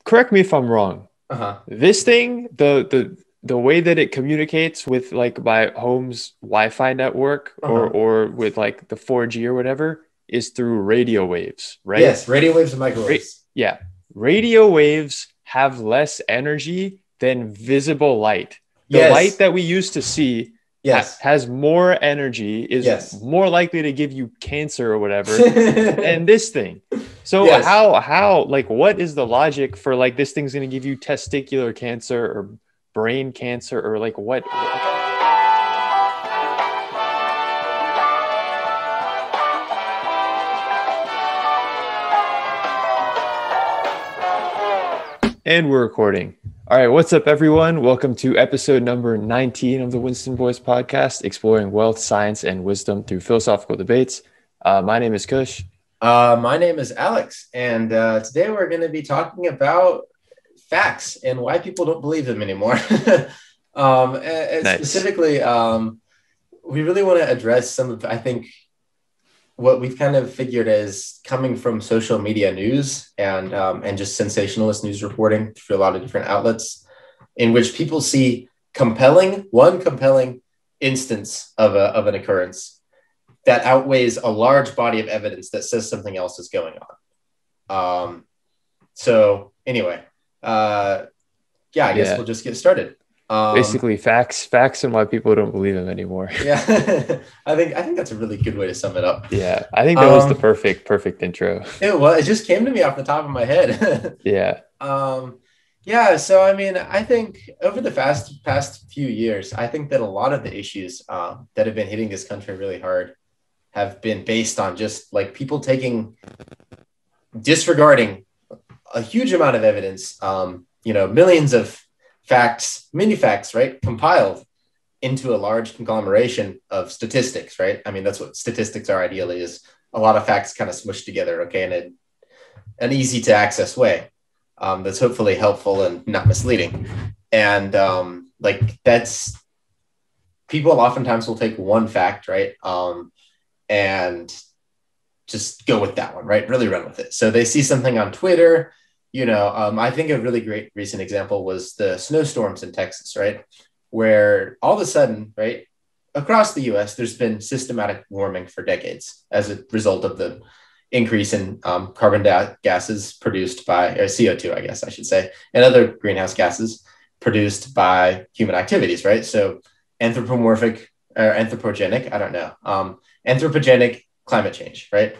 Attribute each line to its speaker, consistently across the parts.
Speaker 1: correct me if I'm wrong.
Speaker 2: Uh-huh.
Speaker 1: This thing, the way that it communicates with like my home's Wi-Fi network or
Speaker 2: Uh-huh.
Speaker 1: or with like the 4G or whatever is through radio waves, right?
Speaker 2: Yes, radio waves and
Speaker 1: Ra-
Speaker 2: microwaves.
Speaker 1: yeah. Radio waves have less energy than visible light. The light
Speaker 2: Yes.
Speaker 1: that we used to see
Speaker 2: Yes.
Speaker 1: has more energy, is
Speaker 2: Yes.
Speaker 1: more likely to give you cancer or whatever than this thing. So
Speaker 2: Yes.
Speaker 1: how like what is the logic for like this thing's going to give you testicular cancer or brain cancer or like what? And we're recording. All right, what's up, everyone? Welcome to episode number 19 of the Winston Boys podcast, exploring wealth, science, and wisdom through philosophical debates. My name is Kush.
Speaker 2: My name is Alex, and today we're going to be talking about facts and why people don't believe them anymore. And
Speaker 1: Nice.
Speaker 2: specifically, we really want to address some of, I think, what we've kind of figured is coming from social media news and just sensationalist news reporting through a lot of different outlets, in which people see one compelling instance of an occurrence that outweighs a large body of evidence that says something else is going on. So anyway, I guess we'll just get started.
Speaker 1: Basically, facts, and why people don't believe them anymore.
Speaker 2: Yeah, I think that's a really good way to sum it up.
Speaker 1: Yeah, I think that was the perfect intro.
Speaker 2: It just came to me off the top of my head.
Speaker 1: Yeah.
Speaker 2: So I mean, I think over the past few years, I think that a lot of the issues that have been hitting this country really hard have been based on just like people disregarding a huge amount of evidence, millions of many facts, right? Compiled into a large conglomeration of statistics, right? I mean, that's what statistics are ideally, is a lot of facts kind of smushed together, okay, in an easy to access way that's hopefully helpful and not misleading. And that's, people oftentimes will take one fact, right? And just go with that one, right? Really run with it. So they see something on Twitter, I think a really great recent example was the snowstorms in Texas, right? Where all of a sudden, right, across the US, there's been systematic warming for decades as a result of the increase in carbon gases produced by, or CO2, I guess I should say, and other greenhouse gases produced by human activities, right? So anthropomorphic or anthropogenic, I don't know, anthropogenic climate change, right?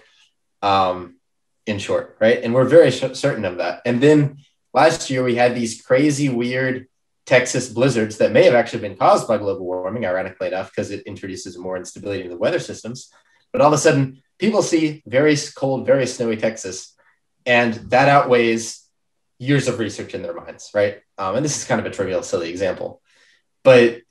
Speaker 2: In short, right? And we're very certain of that. And then last year we had these crazy, weird Texas blizzards that may have actually been caused by global warming, ironically enough, because it introduces more instability in the weather systems. But all of a sudden, people see very cold, very snowy Texas, and that outweighs years of research in their minds, right? And this is kind of a trivial, silly example. But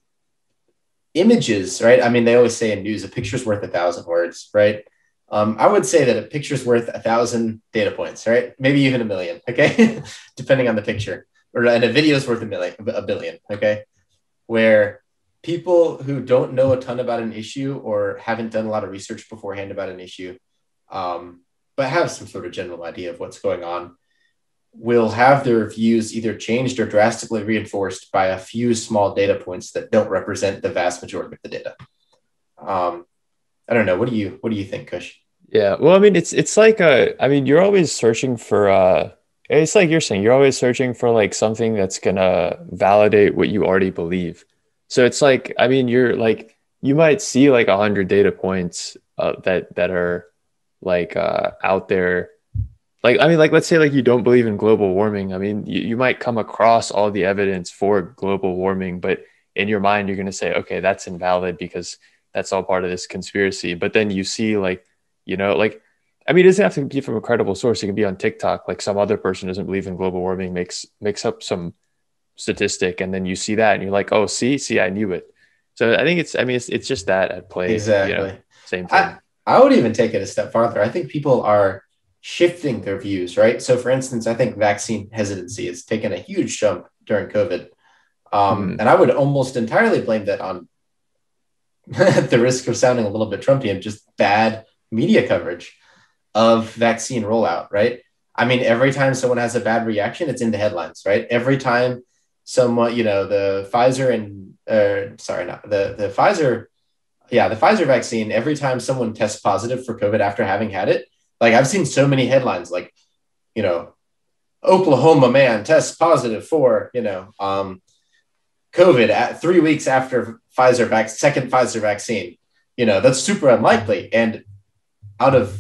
Speaker 2: images, right? I mean, they always say in news, a picture's worth 1,000 words, right? I would say that a picture's worth 1,000 data points, right? Maybe even 1,000,000, okay? Depending on the picture. And a video's worth a billion, okay? Where people who don't know a ton about an issue or haven't done a lot of research beforehand about an issue, but have some sort of general idea of what's going on, will have their views either changed or drastically reinforced by a few small data points that don't represent the vast majority of the data. I don't know. What do you think, Kush?
Speaker 1: Yeah. Well, I mean, it's like you're always searching for it's like you're saying, you're always searching for like something that's gonna validate what you already believe. So it's like, I mean, you're like, you might see like 100 data points that are like out there. Like, I mean, like, let's say like you don't believe in global warming. I mean, you might come across all the evidence for global warming, but in your mind, you're going to say, okay, that's invalid because that's all part of this conspiracy. But then you see like, like, I mean, it doesn't have to be from a credible source. It can be on TikTok. Like some other person doesn't believe in global warming, makes up some statistic, and then you see that and you're like, oh, see, I knew it. So I think it's just that at play.
Speaker 2: Exactly.
Speaker 1: Same thing.
Speaker 2: I would even take it a step farther. I think people are shifting their views, right? So for instance, I think vaccine hesitancy has taken a huge jump during COVID. And I would almost entirely blame that on at the risk of sounding a little bit Trumpian, just bad media coverage of vaccine rollout, right? I mean, every time someone has a bad reaction, it's in the headlines, right? Every time someone, the Pfizer and, sorry, not the Pfizer, yeah, the Pfizer vaccine, every time someone tests positive for COVID after having had it, like I've seen so many headlines, like, you know, Oklahoma man tests positive for, COVID at 3 weeks after second Pfizer vaccine. That's super unlikely. And out of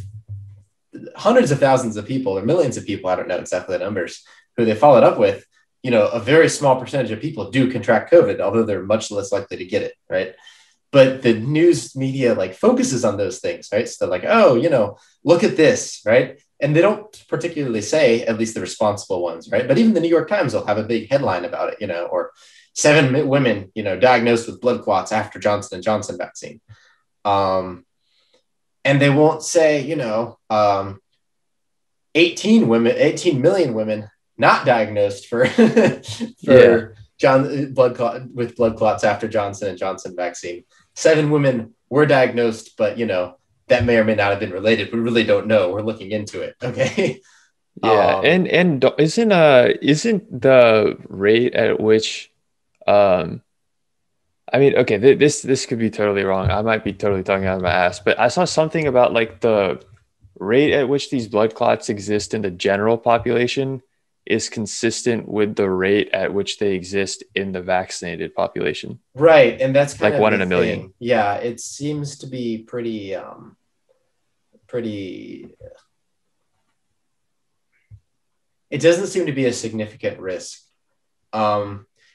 Speaker 2: hundreds of thousands of people or millions of people, I don't know exactly the numbers, who they followed up with, a very small percentage of people do contract COVID, although they're much less likely to get it, right? But the news media like focuses on those things, right? So they're like, oh, look at this, right? And they don't particularly say, at least the responsible ones, right? But even the New York Times will have a big headline about it, or 7 women, diagnosed with blood clots after Johnson & Johnson vaccine. And they won't say, 18 million women not diagnosed for blood clots after Johnson & Johnson vaccine. 7 women were diagnosed, but that may or may not have been related. We really don't know. We're looking into it. Okay.
Speaker 1: Yeah, and isn't the rate at which I mean, okay, this could be totally wrong. I might be totally talking out of my ass, but I saw something about like the rate at which these blood clots exist in the general population is consistent with the rate at which they exist in the vaccinated population.
Speaker 2: Right, and that's kind
Speaker 1: Like
Speaker 2: of
Speaker 1: one
Speaker 2: the
Speaker 1: in a million.
Speaker 2: thing. Yeah, it seems to be pretty. It doesn't seem to be a significant risk.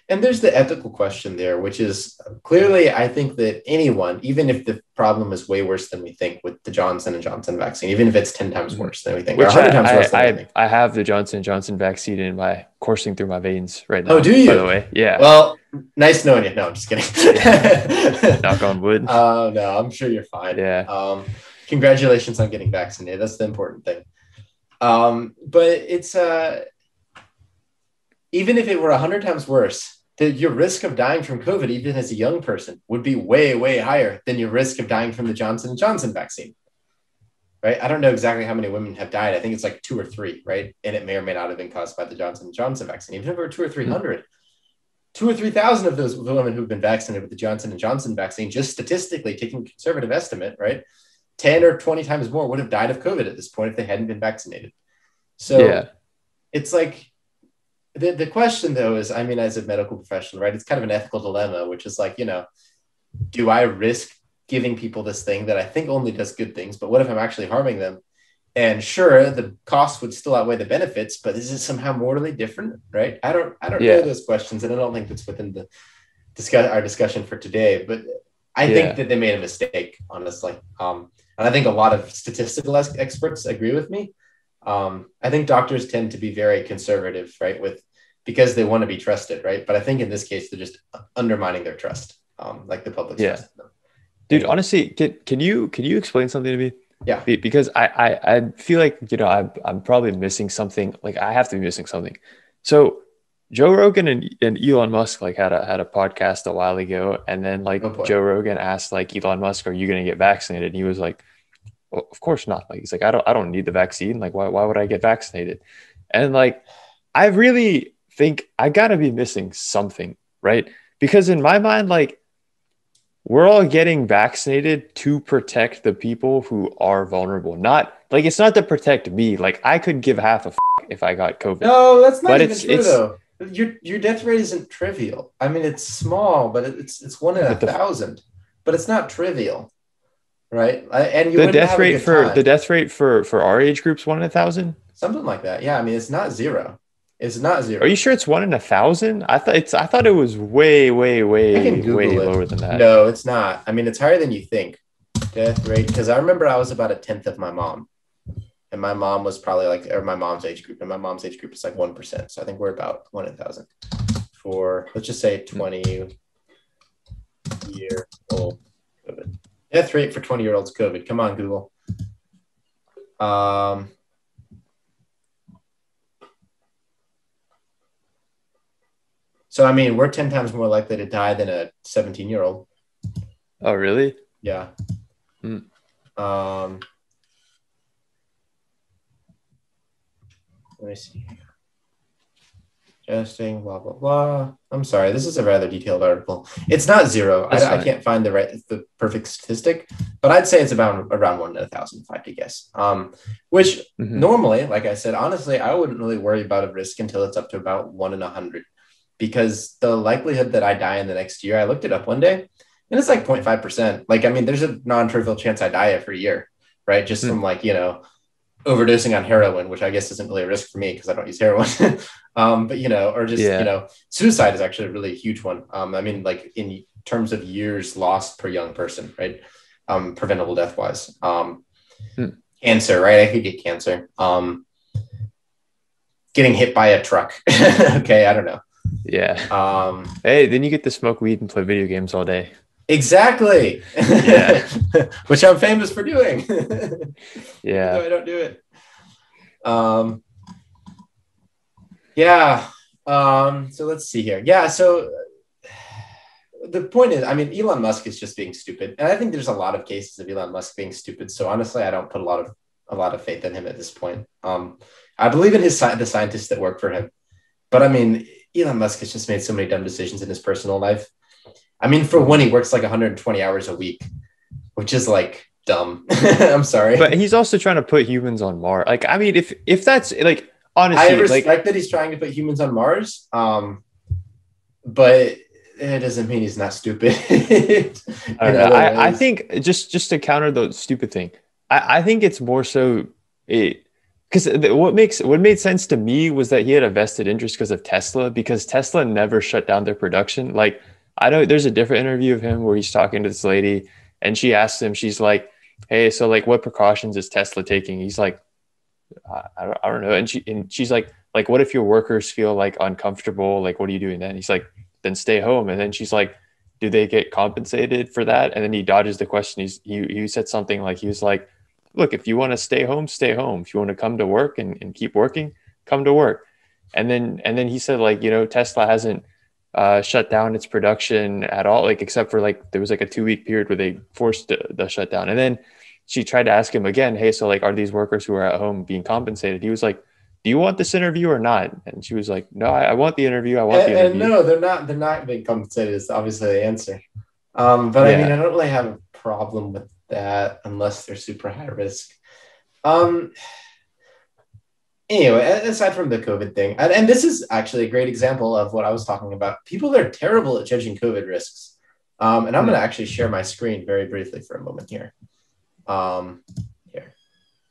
Speaker 2: And there's the ethical question there, which is clearly, I think that anyone, even if the problem is way worse than we think with the Johnson & Johnson vaccine, even if it's 10 times worse than we think, or
Speaker 1: Which
Speaker 2: 100 times worse than we think.
Speaker 1: I have the Johnson & Johnson vaccine in my coursing through my veins right
Speaker 2: Oh,
Speaker 1: now,
Speaker 2: do you?
Speaker 1: by the way. Yeah.
Speaker 2: Well, nice knowing you. No, I'm just kidding.
Speaker 1: Knock on wood.
Speaker 2: No, I'm sure you're fine.
Speaker 1: Yeah.
Speaker 2: Congratulations on getting vaccinated. That's the important thing. But it's even if it were 100 times worse, your risk of dying from COVID, even as a young person, would be way, way higher than your risk of dying from the Johnson & Johnson vaccine, right? I don't know exactly how many women have died. I think it's like 2 or 3, right? And it may or may not have been caused by the Johnson & Johnson vaccine. Even if it were 2 or 300, 2 or 3,000 of those women who've been vaccinated with the Johnson & Johnson vaccine, just statistically taking a conservative estimate, right? 10 or 20 times more would have died of COVID at this point if they hadn't been vaccinated. So it's like, the question, though, is, I mean, as a medical professional, right, it's kind of an ethical dilemma, which is like, do I risk giving people this thing that I think only does good things, but what if I'm actually harming them? And sure, the cost would still outweigh the benefits, but is it somehow morally different, right? I don't know those questions, and I don't think that's within our discussion for today. But I think that they made a mistake, honestly. And I think a lot of statistical experts agree with me. I think doctors tend to be very conservative, right? Because they want to be trusted, right? But I think in this case, they're just undermining their trust, like the public's trust in them.
Speaker 1: Dude, honestly, can you explain something to me?
Speaker 2: Yeah.
Speaker 1: Because I feel like, I'm probably missing something. Like I have to be missing something. So Joe Rogan and Elon Musk like had a podcast a while ago, and then like Joe Rogan asked like Elon Musk, "Are you going to get vaccinated?" And he was like, well, of course not. Like he's like, I don't need the vaccine. Like why would I get vaccinated? And like I really think I gotta be missing something, right? Because in my mind, like we're all getting vaccinated to protect the people who are vulnerable. Not like it's not to protect me. Like I could give half a f- if I got COVID.
Speaker 2: No, that's not even true though. Your death rate isn't trivial. I mean, it's small, but it's 1 in 1,000. But it's not trivial. Right. And
Speaker 1: the death rate for our age group's 1 in 1,000?
Speaker 2: Something like that. Yeah. I mean, it's not zero. It's not zero.
Speaker 1: Are you sure it's 1 in 1,000? I thought it was way lower than that.
Speaker 2: No, it's not. I mean, it's higher than you think. Death rate. Because I remember I was about 1/10 of my mom. And my mom was probably or my mom's age group. And my mom's age group is like 1%. So I think we're about 1 in 1,000 for, let's just say 20-year-old COVID. Death rate for 20-year-olds COVID. Come on, Google. So, I mean, we're 10 times more likely to die than a 17-year-old.
Speaker 1: Oh, really?
Speaker 2: Yeah. Let me see. Testing, blah, blah, blah. I'm sorry. This is a rather detailed article. It's not zero. I can't find the perfect statistic, but I'd say it's about around 1 in 1,000 if I had to guess. Which normally, like I said, honestly, I wouldn't really worry about a risk until it's up to about 1 in 100, because the likelihood that I die in the next year, I looked it up one day, and it's like 0.5%. Like, I mean, there's a non-trivial chance I die every year, right? Just from like, overdosing on heroin, which I guess isn't really a risk for me because I don't use heroin. But, or just, suicide is actually a really huge one. I mean, like in terms of years lost per young person, right? Preventable death wise. Cancer, right? I could get cancer. Getting hit by a truck. Okay, I don't know.
Speaker 1: Yeah. Hey, then you get to smoke weed and play video games all day.
Speaker 2: Exactly. Yeah. Which I'm famous for doing.
Speaker 1: Yeah.
Speaker 2: Even though I don't do it. Yeah. So let's see here. Yeah. So the point is, I mean, Elon Musk is just being stupid. And I think there's a lot of cases of Elon Musk being stupid. So honestly, I don't put a lot of faith in him at this point. I believe in the scientists that work for him. But I mean, Elon Musk has just made so many dumb decisions in his personal life. I mean, for one, he works like 120 hours a week, which is like dumb. I'm sorry.
Speaker 1: But he's also trying to put humans on Mars. Like, I mean, if that's like, honestly,
Speaker 2: I respect that he's trying to put humans on Mars. But it doesn't mean he's not stupid.
Speaker 1: I think just to counter the stupid thing, I think it's more so because what made sense to me was that he had a vested interest because of Tesla, because Tesla never shut down their production. Like, I know there's a different interview of him where he's talking to this lady and she asks him, she's like, hey, so like what precautions is Tesla taking? He's like, I don't know. And she's like, what if your workers feel like uncomfortable? Like, what are you doing then? He's like, then stay home. And then she's like, do they get compensated for that? And then he dodges the question. He said something like, he was like, look, if you want to stay home, stay home. If you want to come to work and keep working, come to work. And then he said, like, Tesla hasn't shut down its production at all, like except for like there was like a 2-week period where they forced the shutdown. And then she tried to ask him again, hey, so like, are these workers who are at home being compensated? He was like, do you want this interview or not? And she was like, no, I want the interview. I want the interview.
Speaker 2: And no, they're not being compensated is obviously the answer. But yeah. I mean, I don't really have a problem with that unless they're super high risk. Anyway, aside from the COVID thing, and this is actually a great example of what I was talking about. People are terrible at judging COVID risks. And I'm going to actually share my screen very briefly for a moment here. Here.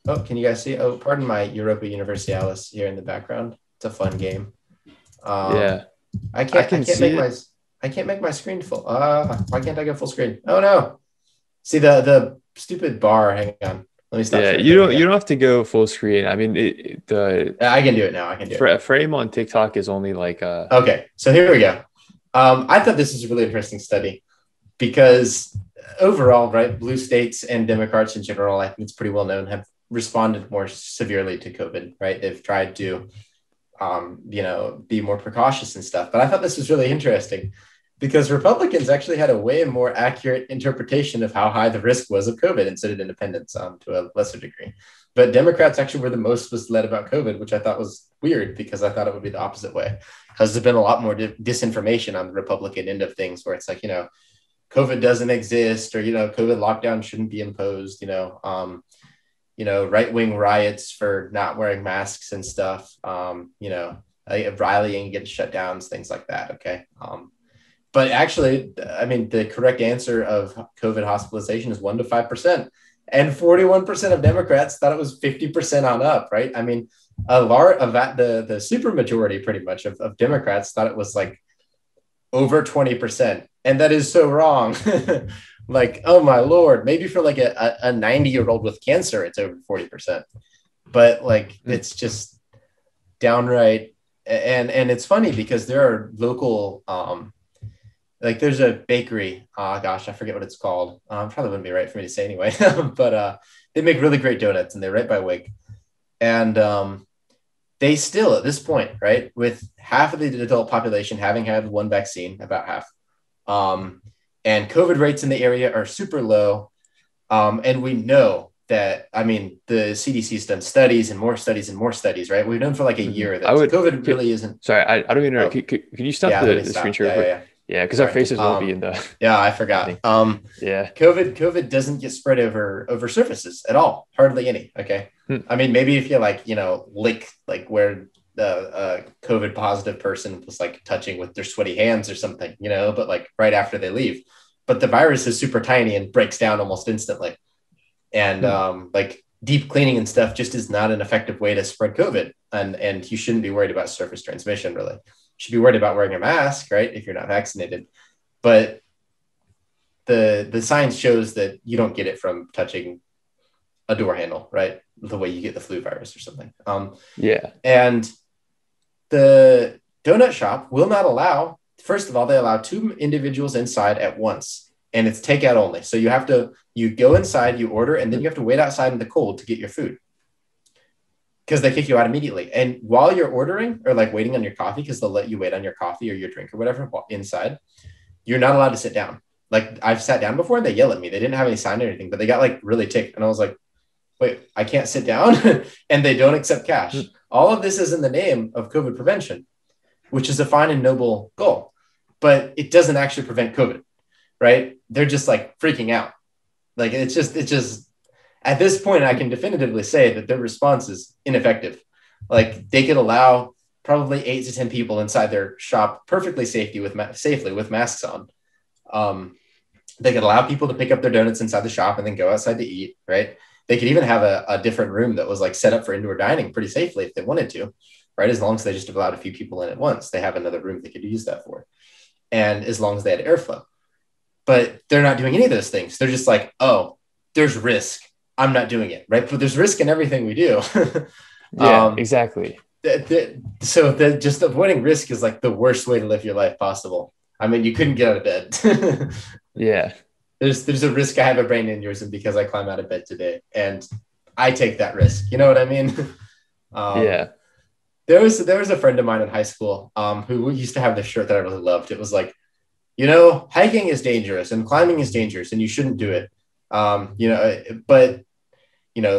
Speaker 2: Oh, can you guys see? Oh, pardon my Europa Universalis here in the background. It's a fun game.
Speaker 1: Yeah.
Speaker 2: I can't make my screen full. Why can't I go full screen? Oh no. See the stupid bar. Hang on. Let me stop.
Speaker 1: Yeah, you don't have to go full screen. I mean,
Speaker 2: I can do it now. I can do it.
Speaker 1: Frame on TikTok is only like
Speaker 2: Okay, so here we go. I thought this was a really interesting study because overall, right, blue states and Democrats in general, I think it's pretty well known, have responded more severely to COVID. Right, they've tried to, be more precautious and stuff. But I thought this was really interesting, because Republicans actually had a way more accurate interpretation of how high the risk was of COVID instead of independents to a lesser degree. But Democrats actually were the most misled about COVID, which I thought was weird because I thought it would be the opposite way. Because there's been a lot more disinformation on the Republican end of things where it's like, COVID doesn't exist, or, COVID lockdown shouldn't be imposed, right-wing riots for not wearing masks and stuff, rallying against shutdowns, things like that. Okay. But actually, I mean, the correct answer of COVID hospitalization is 1 to 5%. And 41% of Democrats thought it was 50% on up, right? I mean, the super majority pretty much of Democrats thought it was like over 20%. And that is so wrong. Like, oh my Lord, maybe for like a 90-year-old with cancer, it's over 40%. But like, it's just downright. And it's funny because there are local, like there's a bakery. Gosh, I forget what it's called. Probably wouldn't be right for me to say anyway. But they make really great donuts, and they're right by Wake. And they still, at this point, right, with half of the adult population having had one vaccine, about half, and COVID rates in the area are super low. And we know that, I mean, the CDC's done studies and more studies and more studies, right? We've known for like a
Speaker 1: Mhm.
Speaker 2: year
Speaker 1: I
Speaker 2: that
Speaker 1: would.
Speaker 2: COVID really isn't.
Speaker 1: Sorry, I don't even know.
Speaker 2: Oh,
Speaker 1: Could you stop
Speaker 2: yeah, let me
Speaker 1: the screen
Speaker 2: stop.
Speaker 1: share real
Speaker 2: Yeah, yeah,
Speaker 1: quick?
Speaker 2: yeah.
Speaker 1: Yeah, because our
Speaker 2: Sorry.
Speaker 1: faces won't be in the
Speaker 2: Yeah, I forgot.
Speaker 1: thing. Yeah.
Speaker 2: COVID doesn't get spread over surfaces at all, hardly any. Okay,
Speaker 1: Hmm.
Speaker 2: I mean, maybe if you like, lick like where the COVID positive person was like touching with their sweaty hands or something, but like right after they leave. But the virus is super tiny and breaks down almost instantly. And
Speaker 1: Hmm.
Speaker 2: like deep cleaning and stuff just is not an effective way to spread COVID. And you shouldn't be worried about surface transmission, really. You should be worried about wearing a mask, right? If you're not vaccinated. But the science shows that you don't get it from touching a door handle, right? The way you get the flu virus or something.
Speaker 1: Yeah.
Speaker 2: And the donut shop will not allow, first of all, they allow 2 individuals inside at once, and it's takeout only. So you go inside, you order, and then you have to wait outside in the cold to get your food because they kick you out immediately. And while you're ordering or like waiting on your coffee, because they'll let you wait on your coffee or your drink or whatever inside, you're not allowed to sit down. Like I've sat down before and they yell at me. They didn't have any sign or anything, but they got like really ticked. And I was like, wait, I can't sit down. And they don't accept
Speaker 1: Hmm.
Speaker 2: cash. All of this is in the name of COVID prevention, which is a fine and noble goal, but it doesn't actually prevent COVID, right? They're just like freaking out. Like it's just at this point, I can definitively say that their response is ineffective. Like they could allow probably 8 to 10 people inside their shop perfectly safely with masks on. They could allow people to pick up their donuts inside the shop and then go outside to eat, right? They could even have a different room that was like set up for indoor dining pretty safely if they wanted to, right? As long as they just allowed a few people in at once, they have another room they could use that for. And as long as they had airflow. But they're not doing any of those things. They're just like, oh, there's risk. I'm not doing it, right? But there's risk in everything we do.
Speaker 1: Yeah, exactly.
Speaker 2: So just avoiding risk is like the worst way to live your life possible. I mean, you couldn't get out of bed.
Speaker 1: Yeah.
Speaker 2: There's a risk I have a brain aneurysm because I climb out of bed today, and I take that risk. You know what I mean? um,
Speaker 1: Yeah.
Speaker 2: there was a friend of mine in high school who used to have this shirt that I really loved. It was like, hiking is dangerous and climbing is dangerous, and you shouldn't do it. But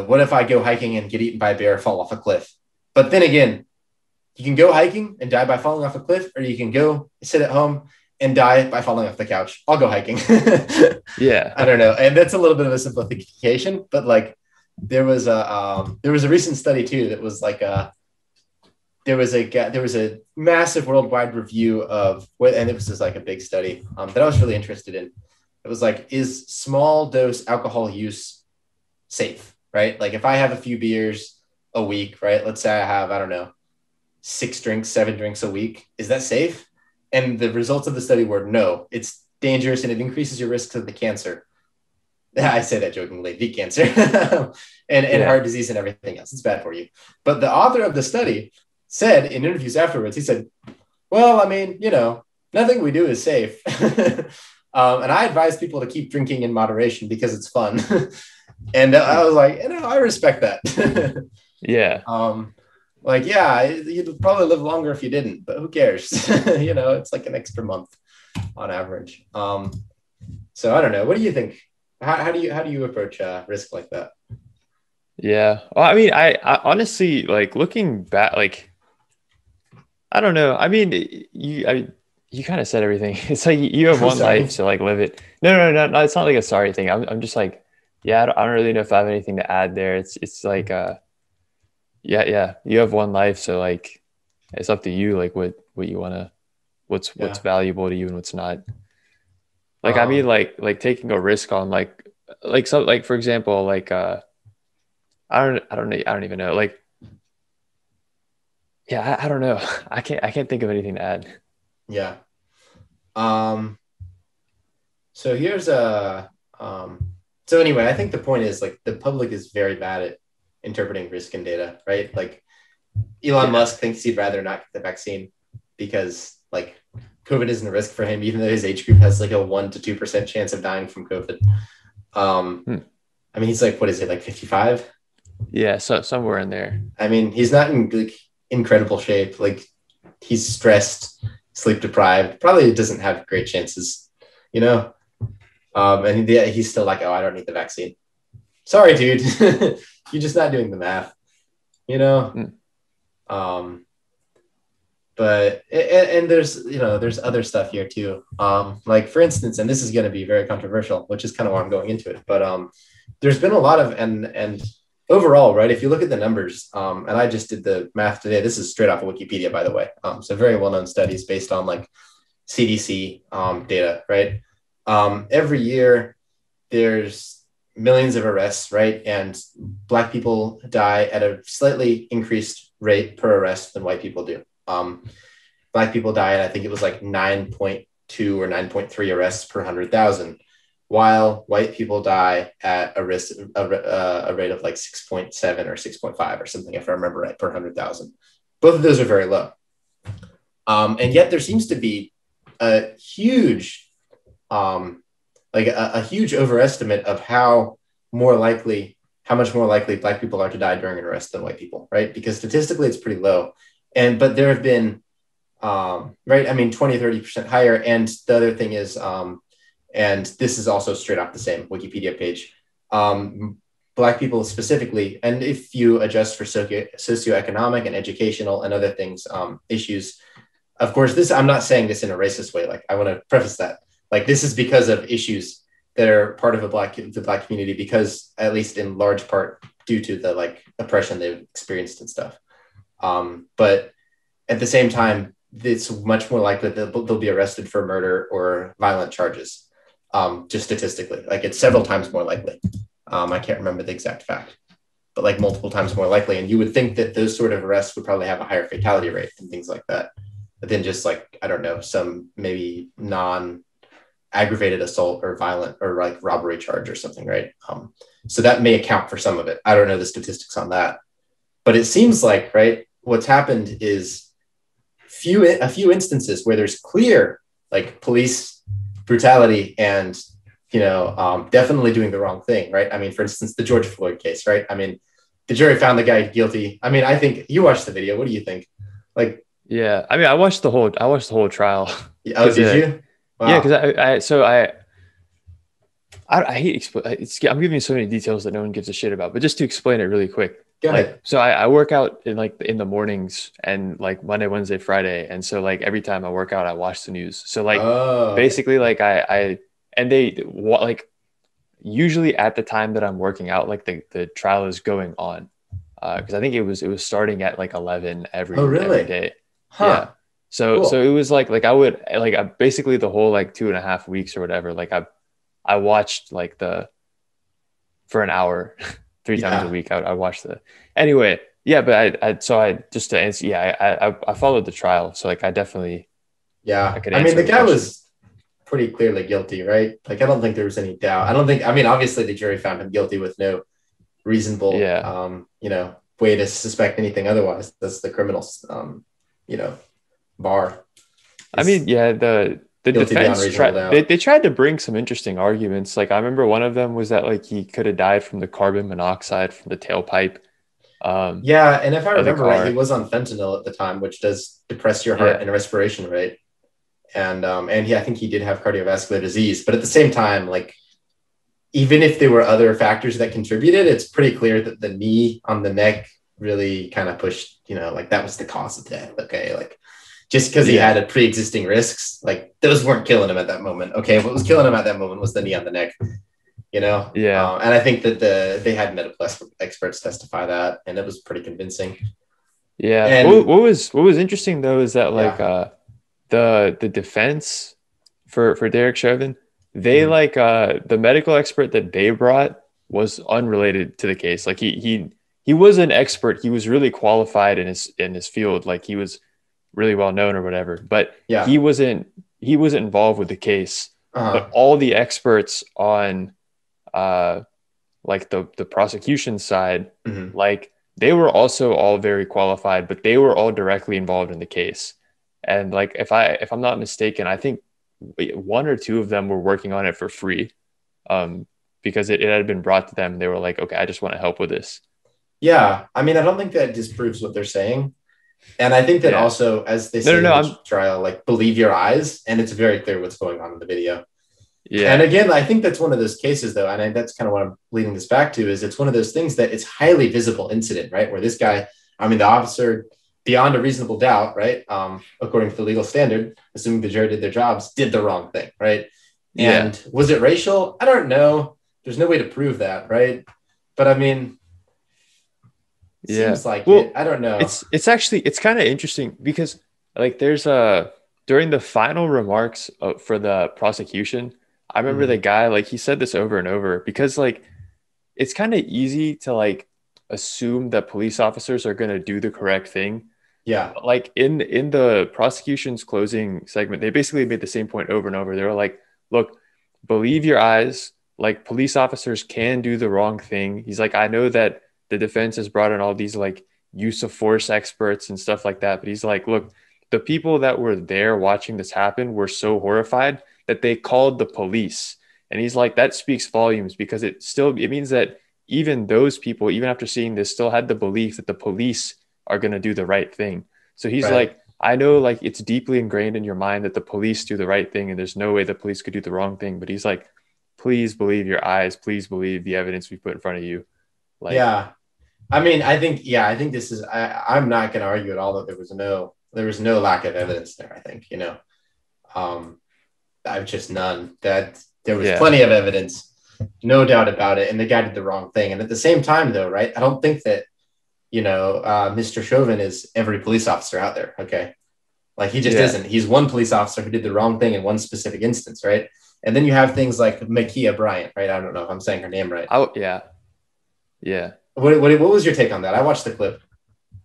Speaker 2: what if I go hiking and get eaten by a bear or fall off a cliff? But then again, you can go hiking and die by falling off a cliff, or you can go sit at home and die by falling off the couch. I'll go hiking.
Speaker 1: Yeah.
Speaker 2: I don't know. And that's a little bit of a simplification, but like there was a recent study too that was like there was a massive worldwide review of what, and it was just like a big study that I was really interested in. It was like, is small dose alcohol use safe, right? Like if I have a few beers a week, right? Let's say I have, I don't know, 6 drinks, 7 drinks a week. Is that safe? And the results of the study were no, it's dangerous and it increases your risks of the cancer. I say that jokingly, the cancer and
Speaker 1: Yeah.
Speaker 2: heart disease and everything else. It's bad for you. But the author of the study said in interviews afterwards, he said, well, I mean, nothing we do is safe. And I advise people to keep drinking in moderation because it's fun. And I
Speaker 1: Hmm.
Speaker 2: was like, I respect that.
Speaker 1: Yeah.
Speaker 2: Like, yeah, you'd probably live longer if you didn't, but who cares? It's like an extra month on average. So I don't know. What do you think? How do you approach risk like that?
Speaker 1: Yeah. Well, I mean, I honestly like looking back, like, I don't know. I mean, you kind of said everything. It's like you have
Speaker 2: I'm
Speaker 1: one life,
Speaker 2: sorry.
Speaker 1: so like live it. No. It's not like a sorry thing. I'm just like, yeah, I don't really know if I have anything to add there. It's like, yeah. You have one life, so like, it's up to you, like what you want to, what's
Speaker 2: Yeah.
Speaker 1: valuable to you and what's not. Like, I mean,
Speaker 2: Um,
Speaker 1: like taking a risk on like so like for example, like I don't even know. Like, yeah, I don't know. I can't think of anything to add.
Speaker 2: yeah. Um, so here's a so anyway, I think the point is like the public is very bad at interpreting risk and data, right? Like Elon
Speaker 1: Yeah.
Speaker 2: Musk thinks he'd rather not get the vaccine because like COVID isn't a risk for him, even though his age group has like a 1 to 2% chance of dying from COVID. Um,
Speaker 1: Hmm.
Speaker 2: I mean, he's like, what is it, like 55?
Speaker 1: Yeah, so somewhere in there.
Speaker 2: I mean, he's not in like incredible shape. Like he's stressed, sleep deprived, probably doesn't have great chances, you know? And he's still like, oh, I don't need the vaccine. sorry, dude. You're just not doing the math, you know?
Speaker 1: Mm.
Speaker 2: Um, but and there's there's other stuff here too. Like for instance, and this is going to be very controversial, which is kind of why I'm going into it. But there's been a lot of and overall, right? If you look at the numbers, and I just did the math today. This is straight off of Wikipedia, by the way. So very well known studies based on like CDC data, right? Every year there's millions of arrests, right? And Black people die at a slightly increased rate per arrest than white people do. Black people die at, I think it was like 9.2 or 9.3 arrests per 100,000, while white people die at a rate of like 6.7 or 6.5 or something, if I remember right, per 100,000. Both of those are very low. And yet there seems to be a huge, like a huge overestimate of how much more likely Black people are to die during an arrest than white people, right? Because statistically it's pretty low. But there have been, right, I mean, 20, 30% higher. And the other thing is, and this is also straight off the same Wikipedia page, Black people specifically, and if you adjust for socioeconomic and educational and other things, issues, of course, I'm not saying this in a racist way. Like, I want to preface that. Like, this is because of issues that are part of the Black community, because at least in large part due to the like oppression they've experienced and stuff. But at the same time, it's much more likely that they'll be arrested for murder or violent charges, just statistically. Like, it's several times more likely. I can't remember the exact fact, but like multiple times more likely. And you would think that those sort of arrests would probably have a higher fatality rate and things like that, but then just like, I don't know, some maybe non-aggravated assault or violent or like robbery charge or something, right? So that may account for some of it. I don't know the statistics on that, but it seems like, right, what's happened is a few instances where there's clear like police brutality and, definitely doing the wrong thing, right? I mean, for instance, the George Floyd case, right? I mean, the jury found the guy guilty. I mean, I think you watched the video. What do you think? Like,
Speaker 1: Yeah, I mean, I watched the whole trial.
Speaker 2: oh, did you? Wow.
Speaker 1: Yeah, because I hate I'm giving you so many details that no one gives a shit about, but just to explain it really quick.
Speaker 2: Go ahead.
Speaker 1: So I work out in the mornings and like Monday, Wednesday, Friday, and so like every time I work out, I watch the news. So like basically like like usually at the time that I'm working out, like the trial is going on, because I think it was starting at like 11 every day.
Speaker 2: Huh.
Speaker 1: Yeah. So
Speaker 2: Cool.
Speaker 1: So it was like I would like I basically the whole like 2.5 weeks or whatever, like I watched like for an hour 3 times a week. I watched anyway. Yeah, but I just to answer, yeah, I followed the trial, so like I definitely
Speaker 2: I mean, the guy was pretty clearly guilty, right? Like, I don't think there was any doubt. I mean, obviously the jury found him guilty with no reasonable way to suspect anything otherwise. That's the criminal's bar.
Speaker 1: I mean, yeah, the defense they tried to bring some interesting arguments. Like, I remember one of them was that like he could have died from the carbon monoxide from the tailpipe.
Speaker 2: And if I remember right, he was on fentanyl at the time, which does depress your heart and respiration rate. And I think he did have cardiovascular disease. But at the same time, like, even if there were other factors that contributed, it's pretty clear that the knee on the neck really kind of pushed, like that was the cause of death. Okay, like, just because he had a pre-existing risks, like those weren't killing him at that moment. Okay, what was killing him at that moment was the knee on the neck.
Speaker 1: Yeah.
Speaker 2: And I think that they had medical experts testify that, and it was pretty convincing.
Speaker 1: Yeah. And what was interesting though is that like the defense for Derek Chauvin, they like the medical expert that they brought was unrelated to the case. Like he was an expert. He was really qualified in his field. Like, he was really well known or whatever, but he wasn't involved with the case. But all the experts on like the prosecution side, like they were also all very qualified, but they were all directly involved in the case. And like, if I'm not mistaken, I think one or two of them were working on it for free, because it had been brought to them. They were like, okay, I just want to help with this.
Speaker 2: Yeah. I mean, I don't think that disproves what they're saying. And I think that also, as they say in the trial, like, believe your eyes. And it's very clear what's going on in the video. And
Speaker 1: Yeah.
Speaker 2: again, I think that's one of those cases, though, and that's kind of what I'm leading this back to, is it's one of those things that it's highly visible incident, right? Where this guy, I mean, the officer, beyond a reasonable doubt, right, according to the legal standard, assuming the jury did their jobs, did the wrong thing, right?
Speaker 1: Yeah.
Speaker 2: And was it racial? I don't know. There's no way to prove that, right? But I mean,
Speaker 1: Yeah.
Speaker 2: seems like it.
Speaker 1: Well,
Speaker 2: I don't know.
Speaker 1: it's actually it's kind of interesting because like there's a during the final remarks for the prosecution, I remember the
Speaker 2: Mhm.
Speaker 1: guy like he said this over and over because like it's kind of easy to like assume that police officers are going to do the correct thing.
Speaker 2: Yeah.
Speaker 1: Like in the prosecution's closing segment, they basically made the same point over and over. They were like, "Look, believe your eyes. Like police officers can do the wrong thing." He's like, "I know that the defense has brought in all these like use of force experts and stuff like that, but he's like, look, the people that were there watching this happen were so horrified that they called the police." And he's like, "That speaks volumes because it means that even those people, even after seeing this, still had the belief that the police are going to do the right thing." So he's
Speaker 2: Right.
Speaker 1: like, "I know like it's deeply ingrained in your mind that the police do the right thing and there's no way the police could do the wrong thing." But he's like, "Please believe your eyes. Please believe the evidence we put in front of you." Like,
Speaker 2: Yeah. I mean, I think this is, I'm not going to argue at all that there was no lack of evidence there. I think, um, I've just none that there was
Speaker 1: yeah,
Speaker 2: plenty of evidence, no doubt about it. And the guy did the wrong thing. And at the same time though, right. I don't think that, Mr. Chauvin is every police officer out there. Okay. Like he just
Speaker 1: yeah.
Speaker 2: isn't. He's one police officer who did the wrong thing in one specific instance. Right. And then you have things like Makiah Bryant, right? I don't know if I'm saying her name right.
Speaker 1: Yeah, yeah.
Speaker 2: What was your take on that? I watched the clip.